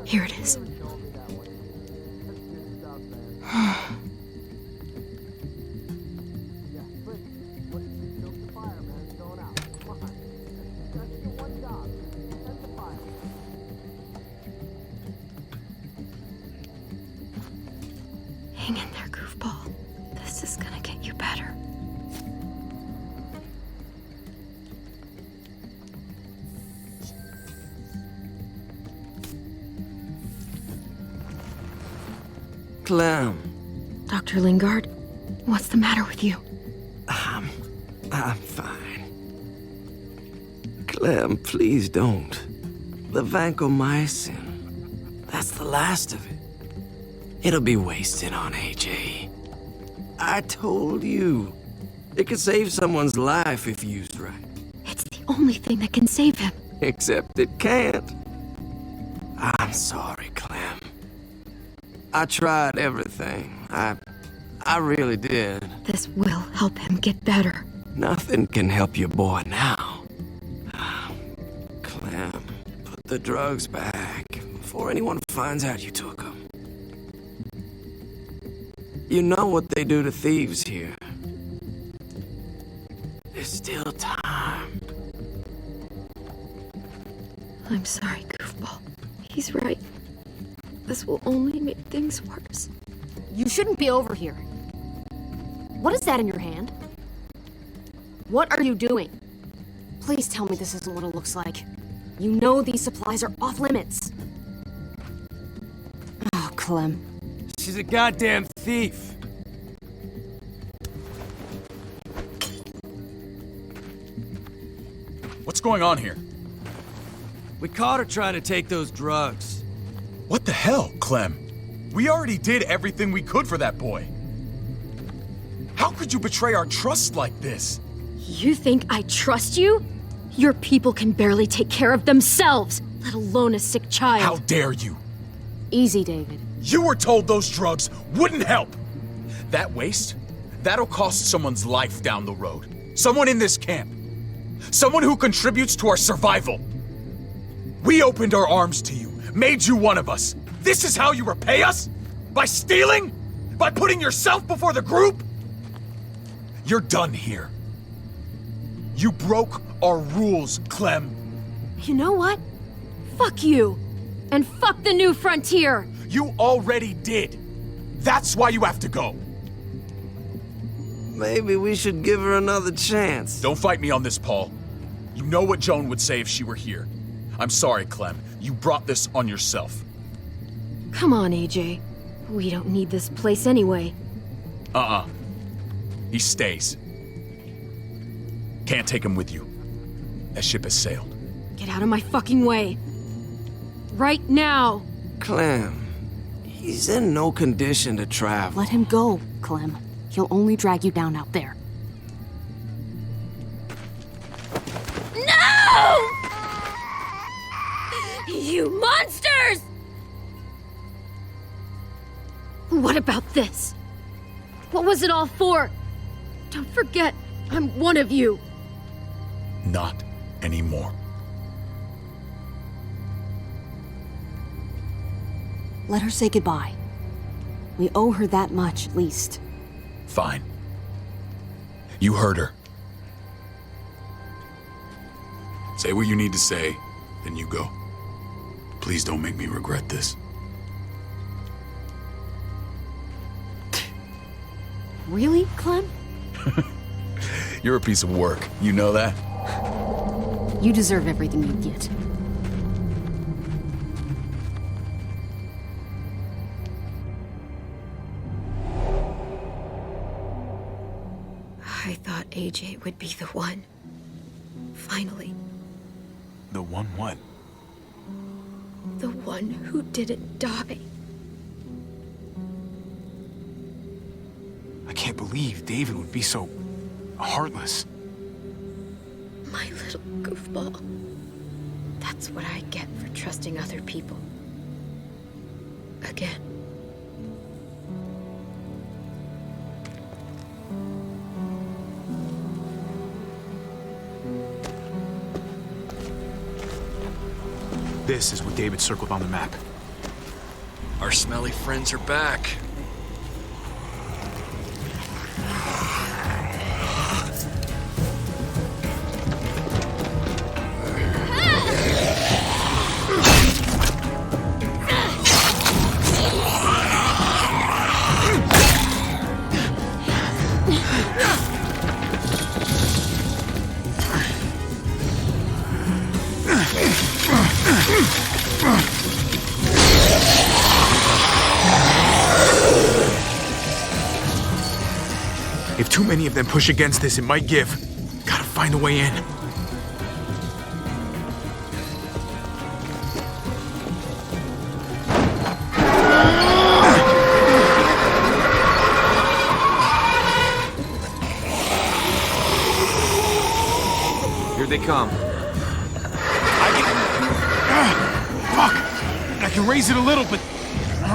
Here it is. Hang in there, goofball. This is gonna get you better. Clem. Dr. Lingard, what's the matter with you? I'm fine. Clem, please don't. The vancomycin, that's the last of it. It'll be wasted on AJ. I told you. It could save someone's life if used right. It's the only thing that can save him. Except it can't. I'm sorry, Clem. I tried everything. I really did. This will help him get better. Nothing can help your boy now. Clem, put the drugs back before anyone finds out you took them. You know what they do to thieves here. There's still time. I'm sorry, goofball. He's right. This will only make things worse. You shouldn't be over here. What is that in your hand? What are you doing? Please tell me this isn't what it looks like. You know these supplies are off limits. Oh, Clem. She's a goddamn thief. What's going on here? We caught her trying to take those drugs. What the hell, Clem? We already did everything we could for that boy. How could you betray our trust like this? You think I trust you? Your people can barely take care of themselves, let alone a sick child. How dare you? Easy, David. You were told those drugs wouldn't help. That waste, that'll cost someone's life down the road. Someone in this camp. Someone who contributes to our survival. We opened our arms to you, made you one of us. This is how you repay us? By stealing? By putting yourself before the group? You're done here. You broke our rules, Clem. You know what? Fuck you. And fuck the New Frontier. You already did. That's why you have to go. Maybe we should give her another chance. Don't fight me on this, Paul. You know what Joan would say if she were here. I'm sorry, Clem. You brought this on yourself. Come on, AJ. We don't need this place anyway. He stays. Can't take him with you. That ship has sailed. Get out of my fucking way. Right now. Clem, he's in no condition to travel. Let him go, Clem. He'll only drag you down out there. No! You monsters! What about this? What was it all for? Don't forget, I'm one of you. Not anymore. Let her say goodbye. We owe her that much, at least. Fine. You heard her. Say what you need to say, then you go. Please don't make me regret this. Really, Clem? You're a piece of work. You know that? You deserve everything you get. I thought AJ would be the one. Finally. The one what? The one who didn't die. I can't believe David would be so heartless. My little goofball. That's what I get for trusting other people. Again. This is what David circled on the map. Our smelly friends are back. If too many of them push against this, it might give. Gotta find a way in. Here they come. Fuck! I can raise it a little, but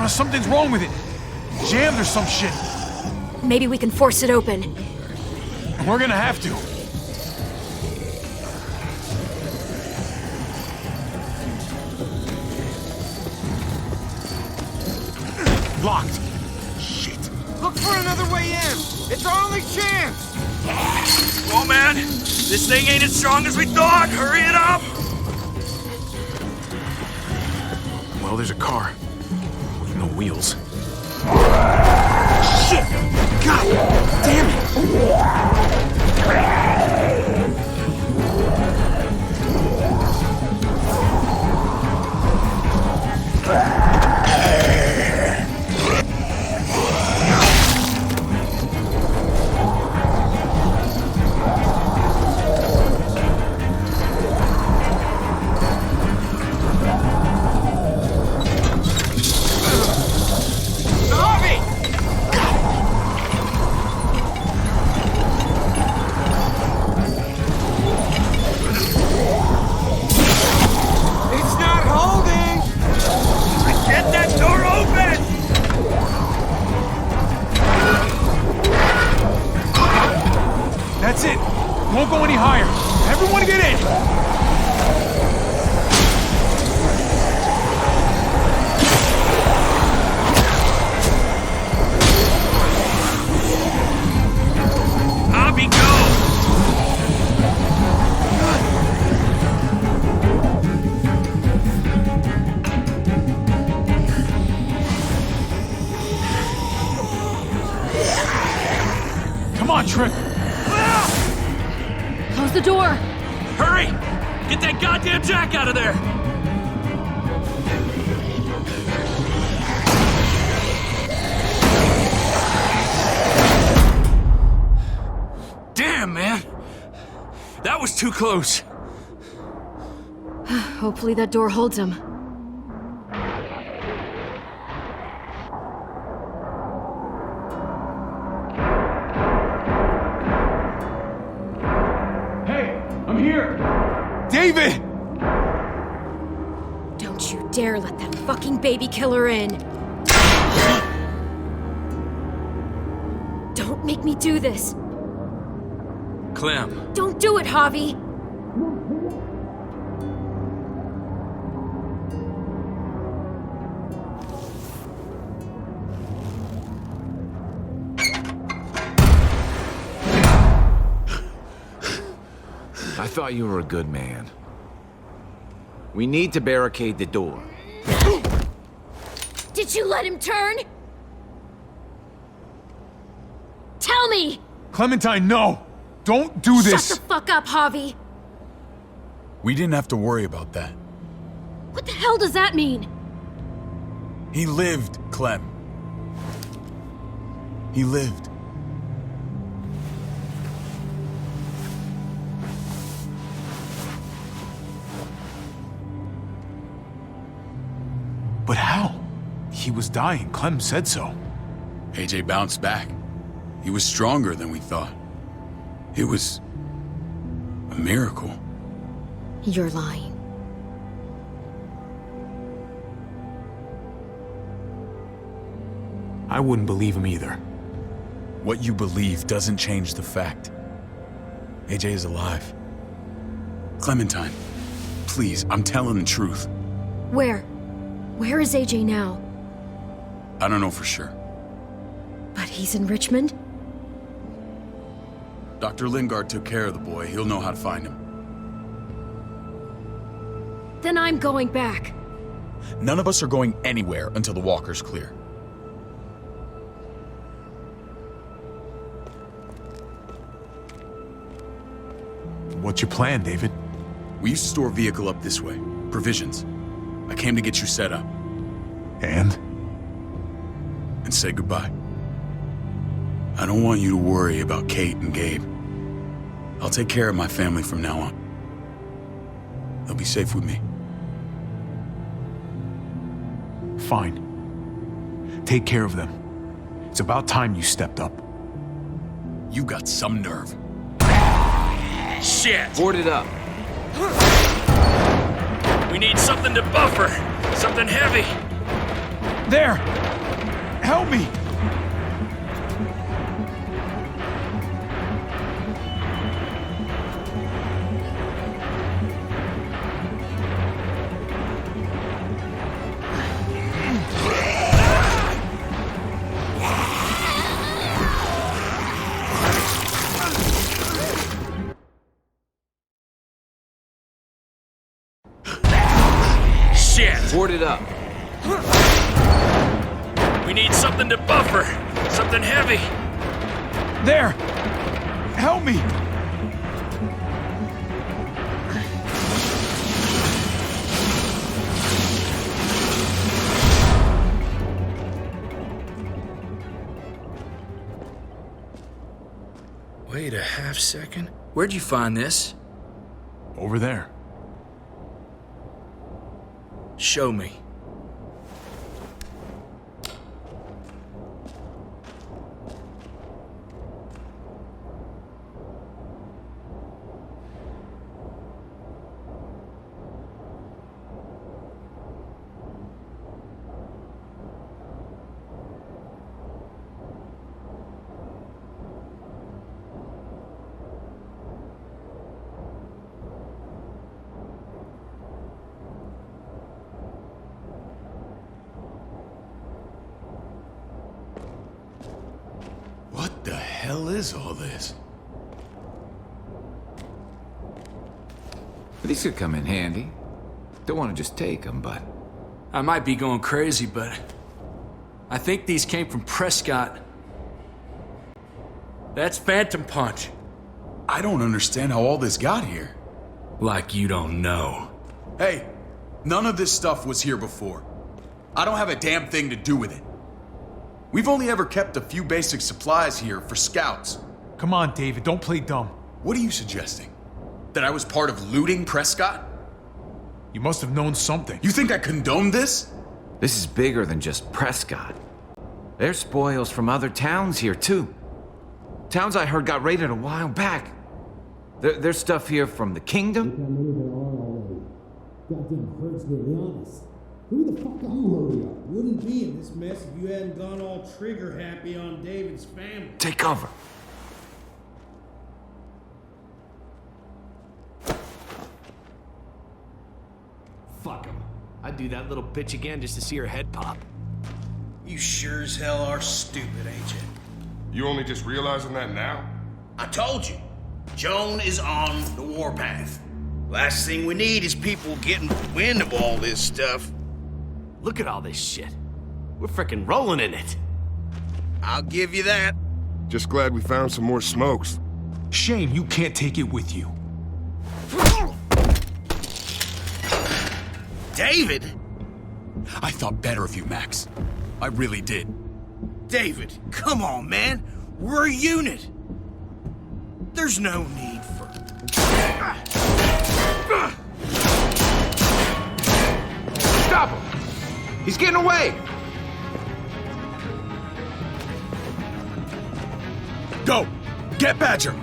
something's wrong with it. Jammed or some shit. Maybe we can force it open. We're gonna have to. Locked. Shit. Look for another way in. It's our only chance. Come on, man. This thing ain't as strong as we thought. Hurry it up. Well, there's a car with no wheels. Shit! God damn That's it. Won't go any higher. Everyone get in. Abby, go! Come on, Tripp. Close the door! Hurry! Get that goddamn Jack out of there! Damn, man! That was too close. Hopefully that door holds him. David! Don't you dare let that fucking baby killer in. Don't make me do this. Clem. Don't do it, Javi. I thought you were a good man. We need to barricade the door. Did you let him turn? Tell me! Clementine, no! Don't do this! Shut the fuck up, Javi! We didn't have to worry about that. What the hell does that mean? He lived, Clem. He lived. But how? He was dying. Clem said so. AJ bounced back. He was stronger than we thought. It was a miracle. You're lying. I wouldn't believe him either. What you believe doesn't change the fact. AJ is alive. Clementine, please, I'm telling the truth. Where? Where is AJ now? I don't know for sure. But he's in Richmond? Dr. Lingard took care of the boy. He'll know how to find him. Then I'm going back. None of us are going anywhere until the walker's clear. What's your plan, David? We used to store a vehicle up this way. Provisions. I came to get you set up. And? And say goodbye. I don't want you to worry about Kate and Gabe. I'll take care of my family from now on. They'll be safe with me. Fine. Take care of them. It's about time you stepped up. You got some nerve. Shit! Board it up. We need something to buffer. Something heavy. There! Help me! Board it up. We need something to buffer. Something heavy. There! Help me! Wait a half second. Where'd you find this? Over there. Show me. What the hell is all this? These could come in handy. Don't want to just take them, but... I might be going crazy, but I think these came from Prescott. That's Phantom Punch. I don't understand how all this got here. Like you don't know. Hey, none of this stuff was here before. I don't have a damn thing to do with it. We've only ever kept a few basic supplies here for scouts. Come on, David, don't play dumb. What are you suggesting? That I was part of looting Prescott? You must have known something. You think I condoned this? This is bigger than just Prescott. There's spoils from other towns here, too. Towns I heard got raided a while back. There's stuff here from the Kingdom. Goddamn hurts to be honest. Who the fuck are you, hurry up? Wouldn't be in this mess if you hadn't gone all trigger happy on David's family. Take cover. Fuck him. I'd do that little bitch again just to see her head pop. You sure as hell are stupid, ain't you? You only just realizing that now? I told you. Joan is on the warpath. Last thing we need is people getting wind of all this stuff. Look at all this shit. We're frickin' rolling in it. I'll give you that. Just glad we found some more smokes. Shame you can't take it with you. David? I thought better of you, Max. I really did. David, come on, man. We're a unit. There's no need for... Stop him! He's getting away! Go! Get Badger!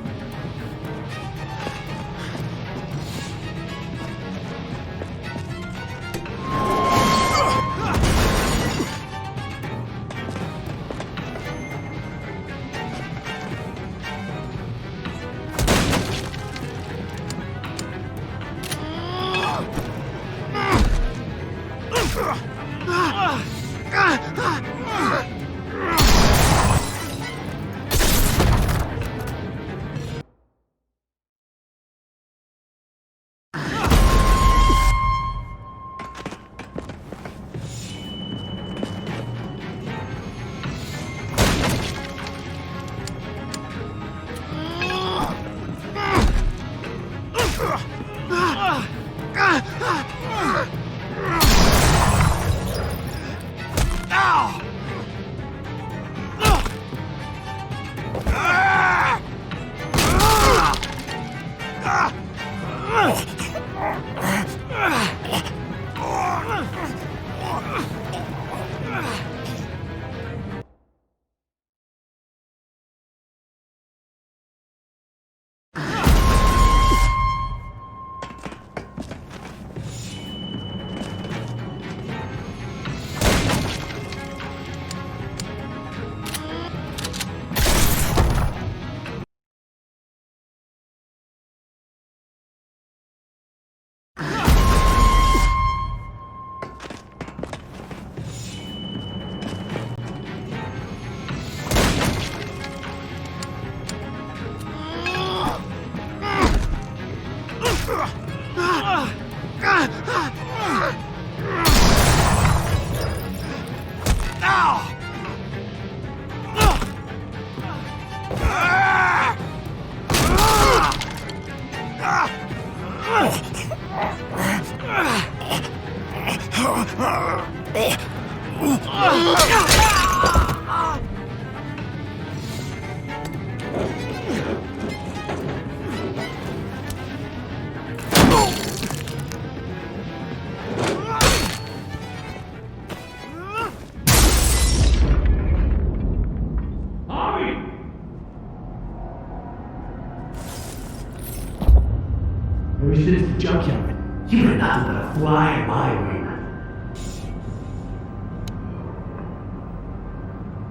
Maybe we should have the junkyard. You were nothing but a fly in my arena.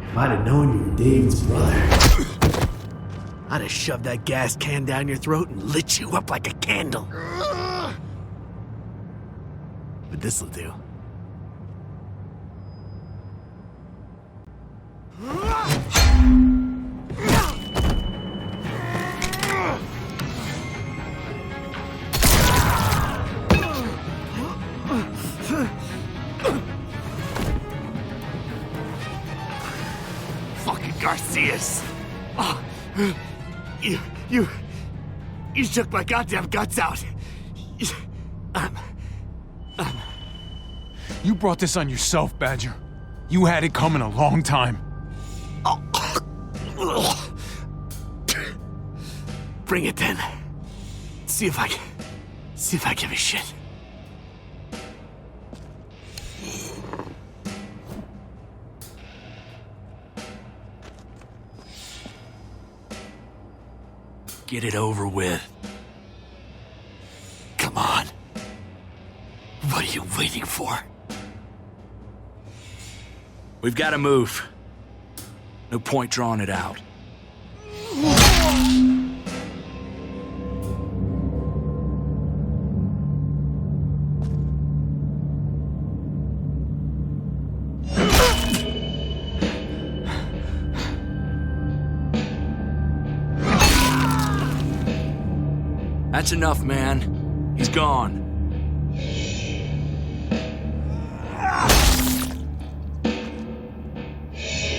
If I'd have known you were David's brother, I'd have shoved that gas can down your throat and lit you up like a candle. But this'll do. Fucking Garcias! Oh, you took my goddamn guts out. You brought this on yourself, Badger. You had it coming a long time. Bring it then. See if I give a shit. Get it over with. Come on. What are you waiting for? We've got to move. No point drawing it out. That's enough, man. He's gone.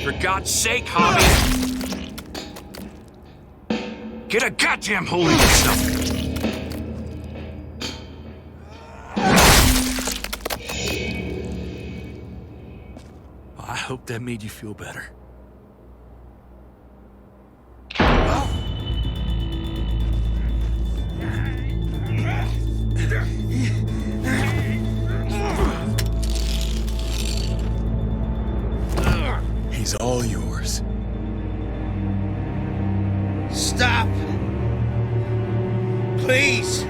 For God's sake, Javi! Get a goddamn hold of yourself! I hope that made you feel better. He's all yours. Stop! Please!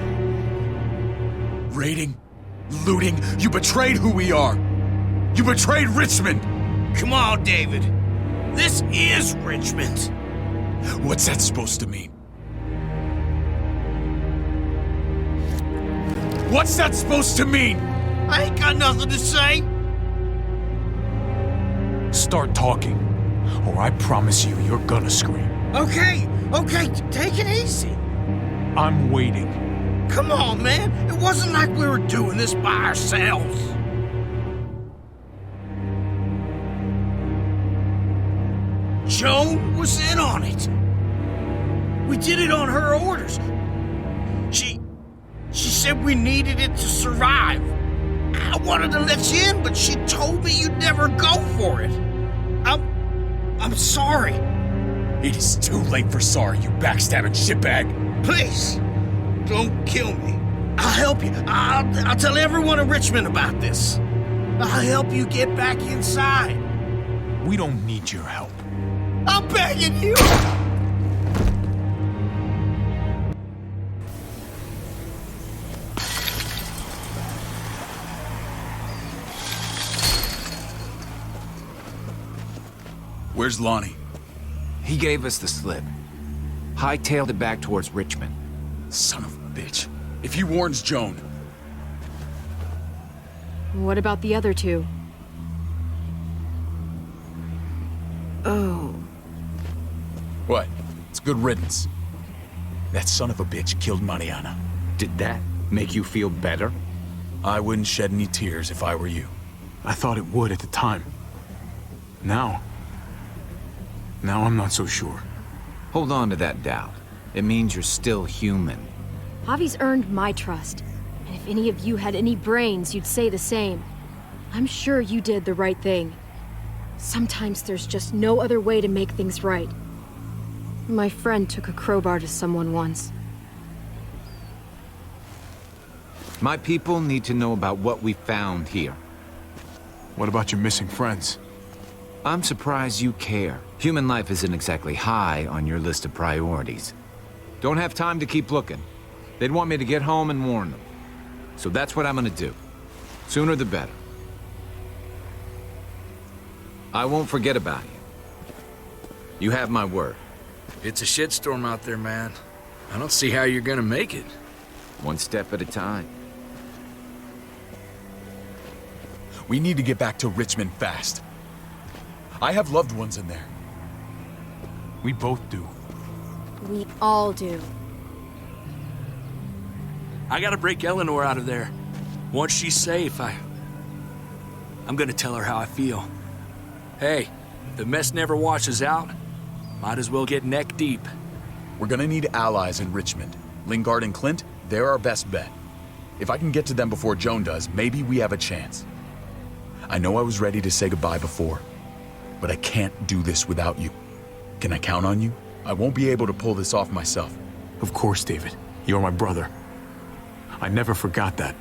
Raiding, looting, you betrayed who we are! You betrayed Richmond! Come on, David. This is Richmond. What's that supposed to mean? What's that supposed to mean? I ain't got nothing to say. Start talking, or I promise you, you're gonna scream. Okay, take it easy. I'm waiting. Come on, man. It wasn't like we were doing this by ourselves. Joan was in on it. We did it on her orders. She said we needed it to survive. I wanted to let you in, but she told me you'd never go for it. I'm sorry. It is too late for sorry, you backstabbing shitbag. Please, don't kill me. I'll help you. I'll tell everyone in Richmond about this. I'll help you get back inside. We don't need your help. I'm begging you. Where's Lonnie? He gave us the slip. Hightailed it back towards Richmond. Son of a bitch. If he warns Joan... What about the other two? Oh. What? It's good riddance. That son of a bitch killed Mariana. Did that make you feel better? I wouldn't shed any tears if I were you. I thought it would at the time. Now I'm not so sure. Hold on to that doubt. It means you're still human. Javi's earned my trust. And if any of you had any brains, you'd say the same. I'm sure you did the right thing. Sometimes there's just no other way to make things right. My friend took a crowbar to someone once. My people need to know about what we found here. What about your missing friends? I'm surprised you care. Human life isn't exactly high on your list of priorities. Don't have time to keep looking. They'd want me to get home and warn them. So that's what I'm gonna do. Sooner the better. I won't forget about you. You have my word. It's a shitstorm out there, man. I don't see how you're gonna make it. One step at a time. We need to get back to Richmond fast. I have loved ones in there. We both do. We all do. I gotta break Eleanor out of there. Once she's safe, I'm gonna tell her how I feel. Hey, if the mess never washes out, might as well get neck deep. We're gonna need allies in Richmond. Lingard and Clint, they're our best bet. If I can get to them before Joan does, maybe we have a chance. I know I was ready to say goodbye before, but I can't do this without you. Can I count on you? I won't be able to pull this off myself. Of course, David. You're my brother. I never forgot that.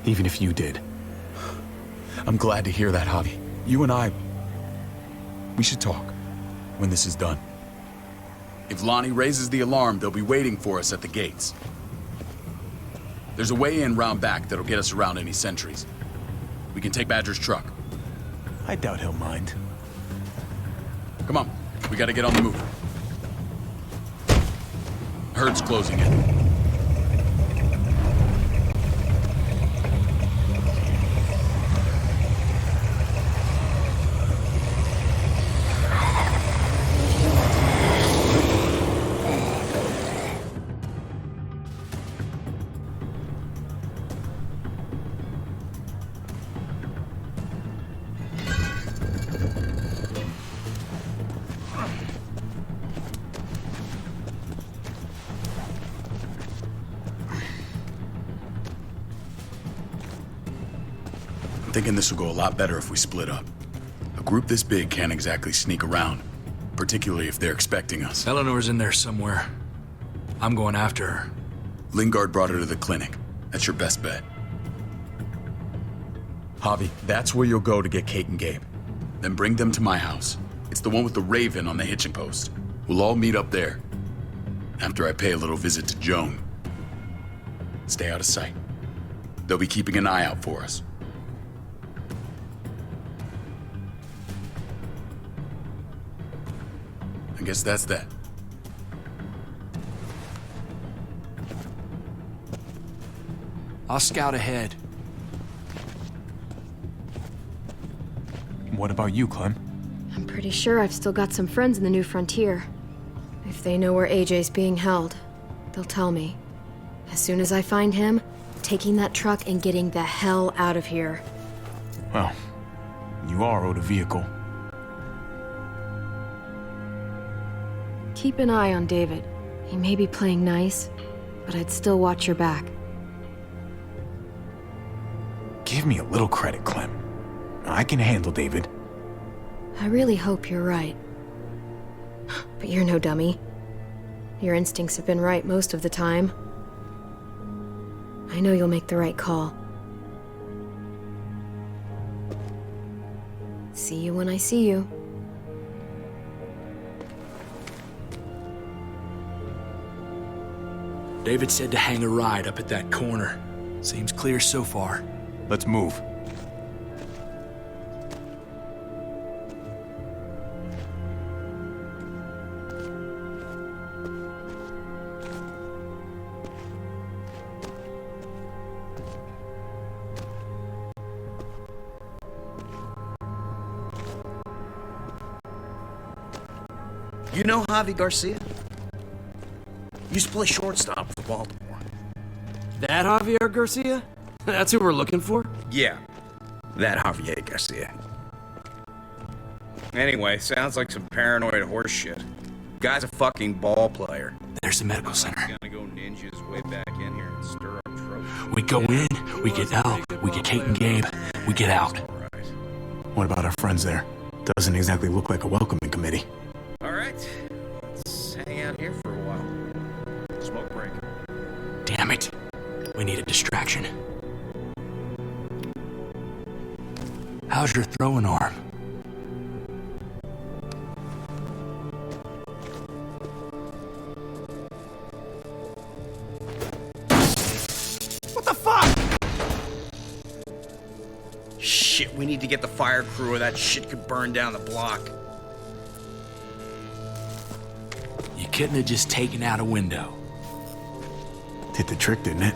Even if you did. I'm glad to hear that, Javi. You and I... we should talk when this is done. If Lonnie raises the alarm, they'll be waiting for us at the gates. There's a way in round back that'll get us around any sentries. We can take Badger's truck. I doubt he'll mind. Come on, we gotta get on the move. Herd's closing in. Thinking this will go a lot better if we split up. A group this big can't exactly sneak around, particularly if they're expecting us. Eleanor's in there somewhere. I'm going after her. Lingard brought her to the clinic. That's your best bet. Javi, that's where you'll go to get Kate and Gabe. Then bring them to my house. It's the one with the Raven on the hitching post. We'll all meet up there. After I pay a little visit to Joan. Stay out of sight. They'll be keeping an eye out for us. I guess that's that. I'll scout ahead. What about you, Clem? I'm pretty sure I've still got some friends in the New Frontier. If they know where AJ's being held, they'll tell me. As soon as I find him, taking that truck and getting the hell out of here. Well, you are owed a vehicle. Keep an eye on David. He may be playing nice, but I'd still watch your back. Give me a little credit, Clem. I can handle David. I really hope you're right. But you're no dummy. Your instincts have been right most of the time. I know you'll make the right call. See you when I see you. David said to hang a ride up at that corner. Seems clear so far. Let's move. You know Javi Garcia? Used to play shortstop for Baltimore. That Javier Garcia? That's who we're looking for? Yeah, that Javier Garcia. Anyway, sounds like some paranoid horse shit. Guy's a fucking ball player. There's the medical center. Gonna go ninja his way back in here and stir up trouble. We go in, we get out, we get Kate and Gabe, we get out. What about our friends there? Doesn't exactly look like a welcoming committee. Alright, let's hang out here for a while. Smoke break. Damn it. We need a distraction. How's your throwing arm? What the fuck? Shit, we need to get the fire crew or that shit could burn down the block. You couldn't have just taken out a window. Hit the trick, didn't it?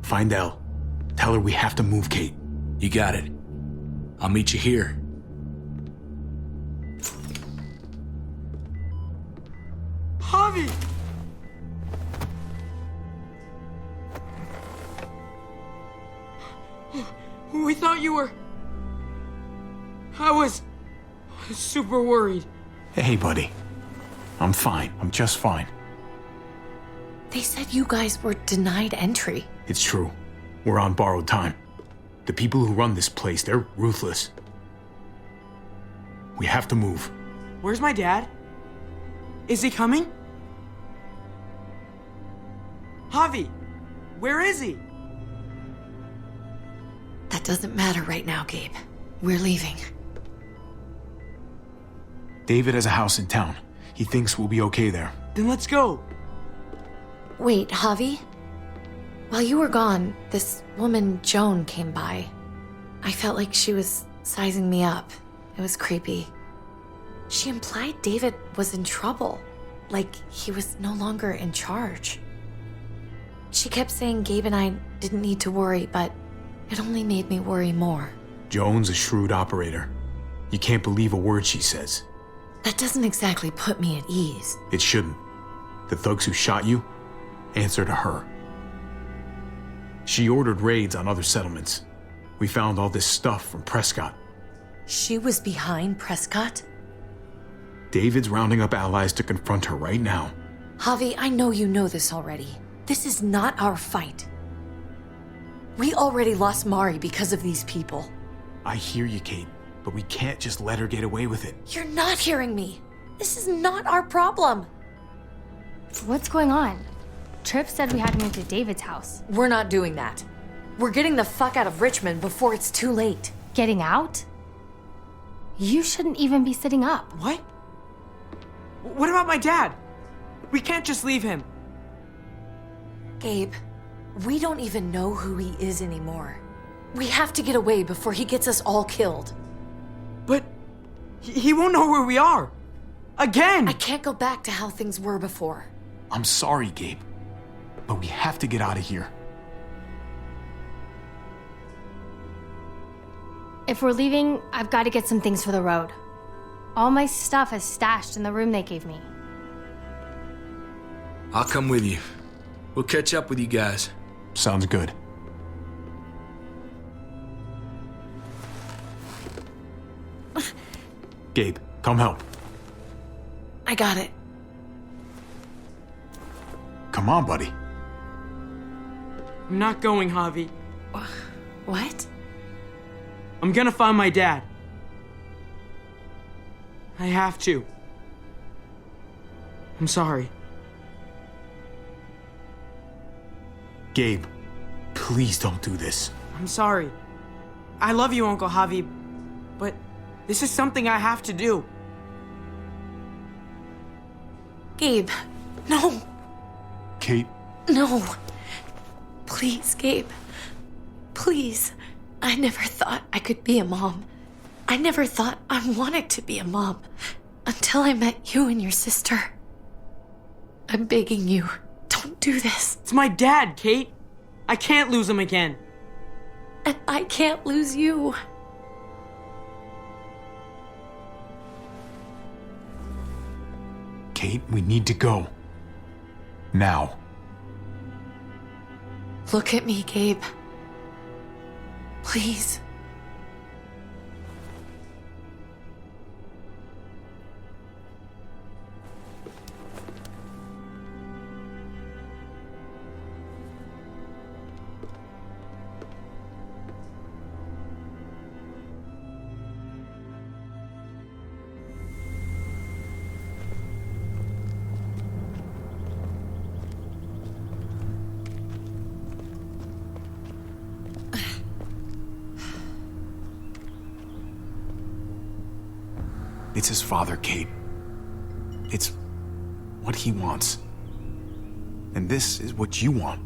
Find Elle. Tell her we have to move Kate. You got it. I'll meet you here. Javi! We thought you were... I was super worried. Hey, buddy. I'm fine. I'm just fine. They said you guys were denied entry. It's true. We're on borrowed time. The people who run this place, they're ruthless. We have to move. Where's my dad? Is he coming? Javi, where is he? That doesn't matter right now, Gabe. We're leaving. David has a house in town. He thinks we'll be okay there. Then let's go. Wait, Javi? While you were gone, this woman, Joan, came by. I felt like she was sizing me up. It was creepy. She implied David was in trouble, like he was no longer in charge. She kept saying Gabe and I didn't need to worry, but it only made me worry more. Joan's a shrewd operator. You can't believe a word she says. That doesn't exactly put me at ease. It shouldn't. The thugs who shot you answer to her. She ordered raids on other settlements. We found all this stuff from Prescott. She was behind Prescott? David's rounding up allies to confront her right now. Javi, I know you know this already. This is not our fight. We already lost Mari because of these people. I hear you, Kate, but we can't just let her get away with it. You're not hearing me. This is not our problem. What's going on? Tripp said we had to move to David's house. We're not doing that. We're getting the fuck out of Richmond before it's too late. Getting out? You shouldn't even be sitting up. What? What about my dad? We can't just leave him. Gabe, we don't even know who he is anymore. We have to get away before he gets us all killed. But he won't know where we are. Again! I can't go back to how things were before. I'm sorry, Gabe, but we have to get out of here. If we're leaving, I've got to get some things for the road. All my stuff is stashed in the room they gave me. I'll come with you. We'll catch up with you guys. Sounds good. Gabe, come help. I got it. Come on, buddy. I'm not going, Javi. What? I'm gonna find my dad. I have to. I'm sorry. Gabe, please don't do this. I'm sorry. I love you, Uncle Javi, but this is something I have to do. Gabe, no. Kate. No. Please, Gabe. Please. I never thought I could be a mom. I never thought I wanted to be a mom until I met you and your sister. I'm begging you, don't do this. It's my dad, Kate. I can't lose him again. And I can't lose you. Kate, we need to go. Now. Look at me, Gabe. Please. It's his father, Kate. It's what he wants. And this is what you want.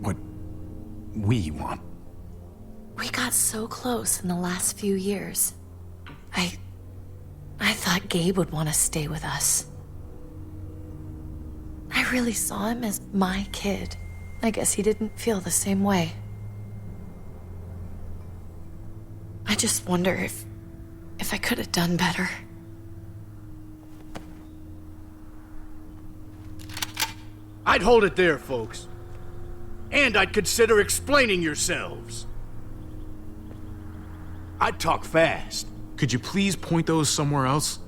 What we want. We got so close in the last few years. I thought Gabe would want to stay with us. I really saw him as my kid. I guess he didn't feel the same way. I just wonder if I could have done better. I'd hold it there, folks. And I'd consider explaining yourselves. I'd talk fast. Could you please point those somewhere else?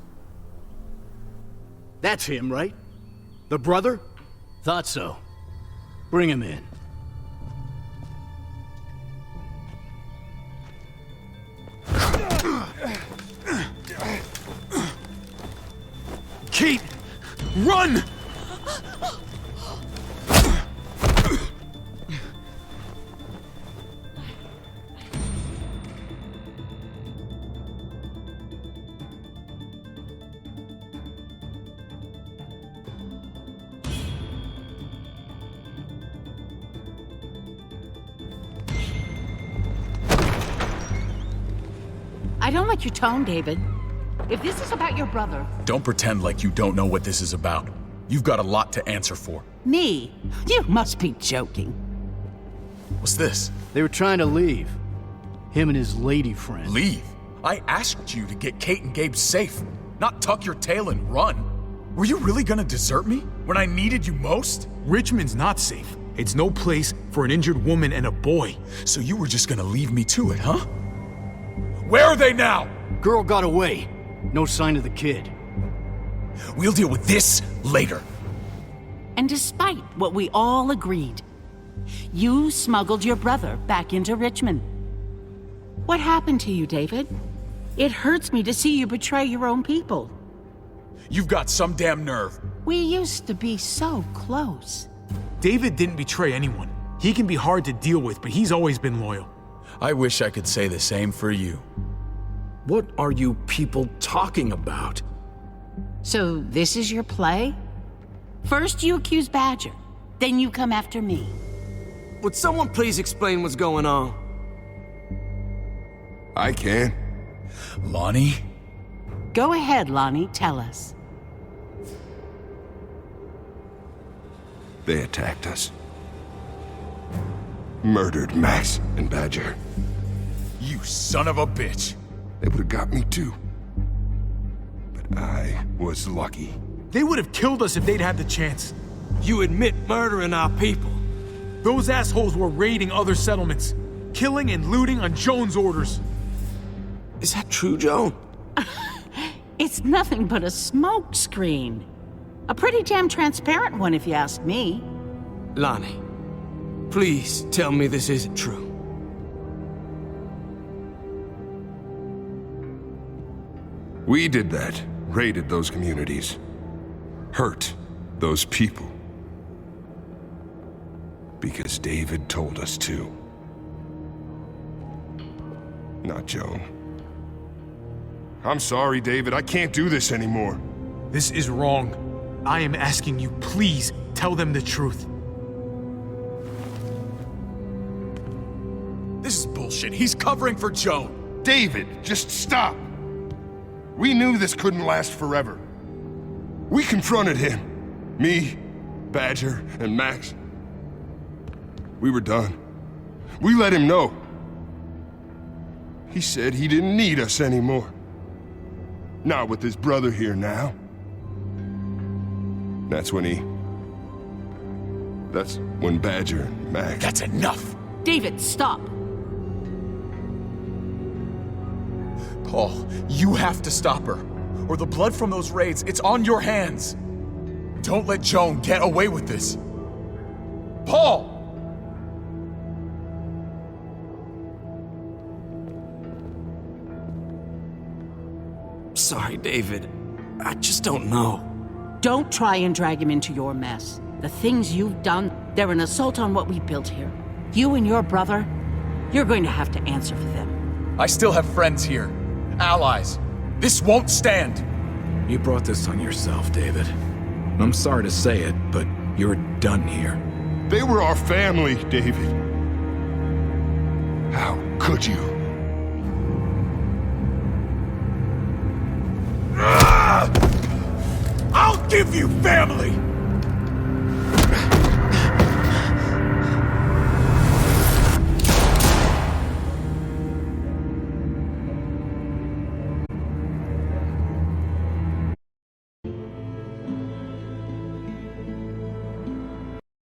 That's him, right? The brother? Thought so. Bring him in. Kate! Run! I don't like your tone, David. If this is about your brother... Don't pretend like you don't know what this is about. You've got a lot to answer for. Me? You must be joking. What's this? They were trying to leave. Him and his lady friend. Leave? I asked you to get Kate and Gabe safe, not tuck your tail and run. Were you really gonna desert me when I needed you most? Richmond's not safe. It's no place for an injured woman and a boy. So you were just gonna leave me to it, huh? Where are they now? Girl got away. No sign of the kid. We'll deal with this later. And despite what we all agreed, you smuggled your brother back into Richmond. What happened to you, David? It hurts me to see you betray your own people. You've got some damn nerve. We used to be so close. David didn't betray anyone. He can be hard to deal with, but he's always been loyal. I wish I could say the same for you. What are you people talking about? So this is your play? First you accuse Badger, then you come after me. Would someone please explain what's going on? I can. Lonnie? Go ahead, Lonnie, tell us. They attacked us. Murdered Max and Badger. You son of a bitch. They would have got me too. But I was lucky. They would have killed us if they'd had the chance. You admit murdering our people. Those assholes were raiding other settlements, killing and looting on Joan's orders. Is that true, Joan? It's nothing but a smoke screen. A pretty damn transparent one, if you ask me. Lonnie, please tell me this isn't true. We did that. Raided those communities. Hurt those people. Because David told us to. Not Joan. I'm sorry, David. I can't do this anymore. This is wrong. I am asking you, please, tell them the truth. This is bullshit. He's covering for Joan. David, just stop. We knew this couldn't last forever. We confronted him. Me, Badger, and Max. We were done. We let him know. He said he didn't need us anymore. Not with his brother here now. That's when Badger and Max... That's enough! David, stop! Paul, you have to stop her. Or the blood from those raids, it's on your hands. Don't let Joan get away with this. Paul! Sorry, David. I just don't know. Don't try and drag him into your mess. The things you've done, they're an assault on what we built here. You and your brother, you're going to have to answer for them. I still have friends here. Allies. This won't stand. You brought this on yourself, David. I'm sorry to say it, but you're done here. They were our family, David. How could you? I'll give you family!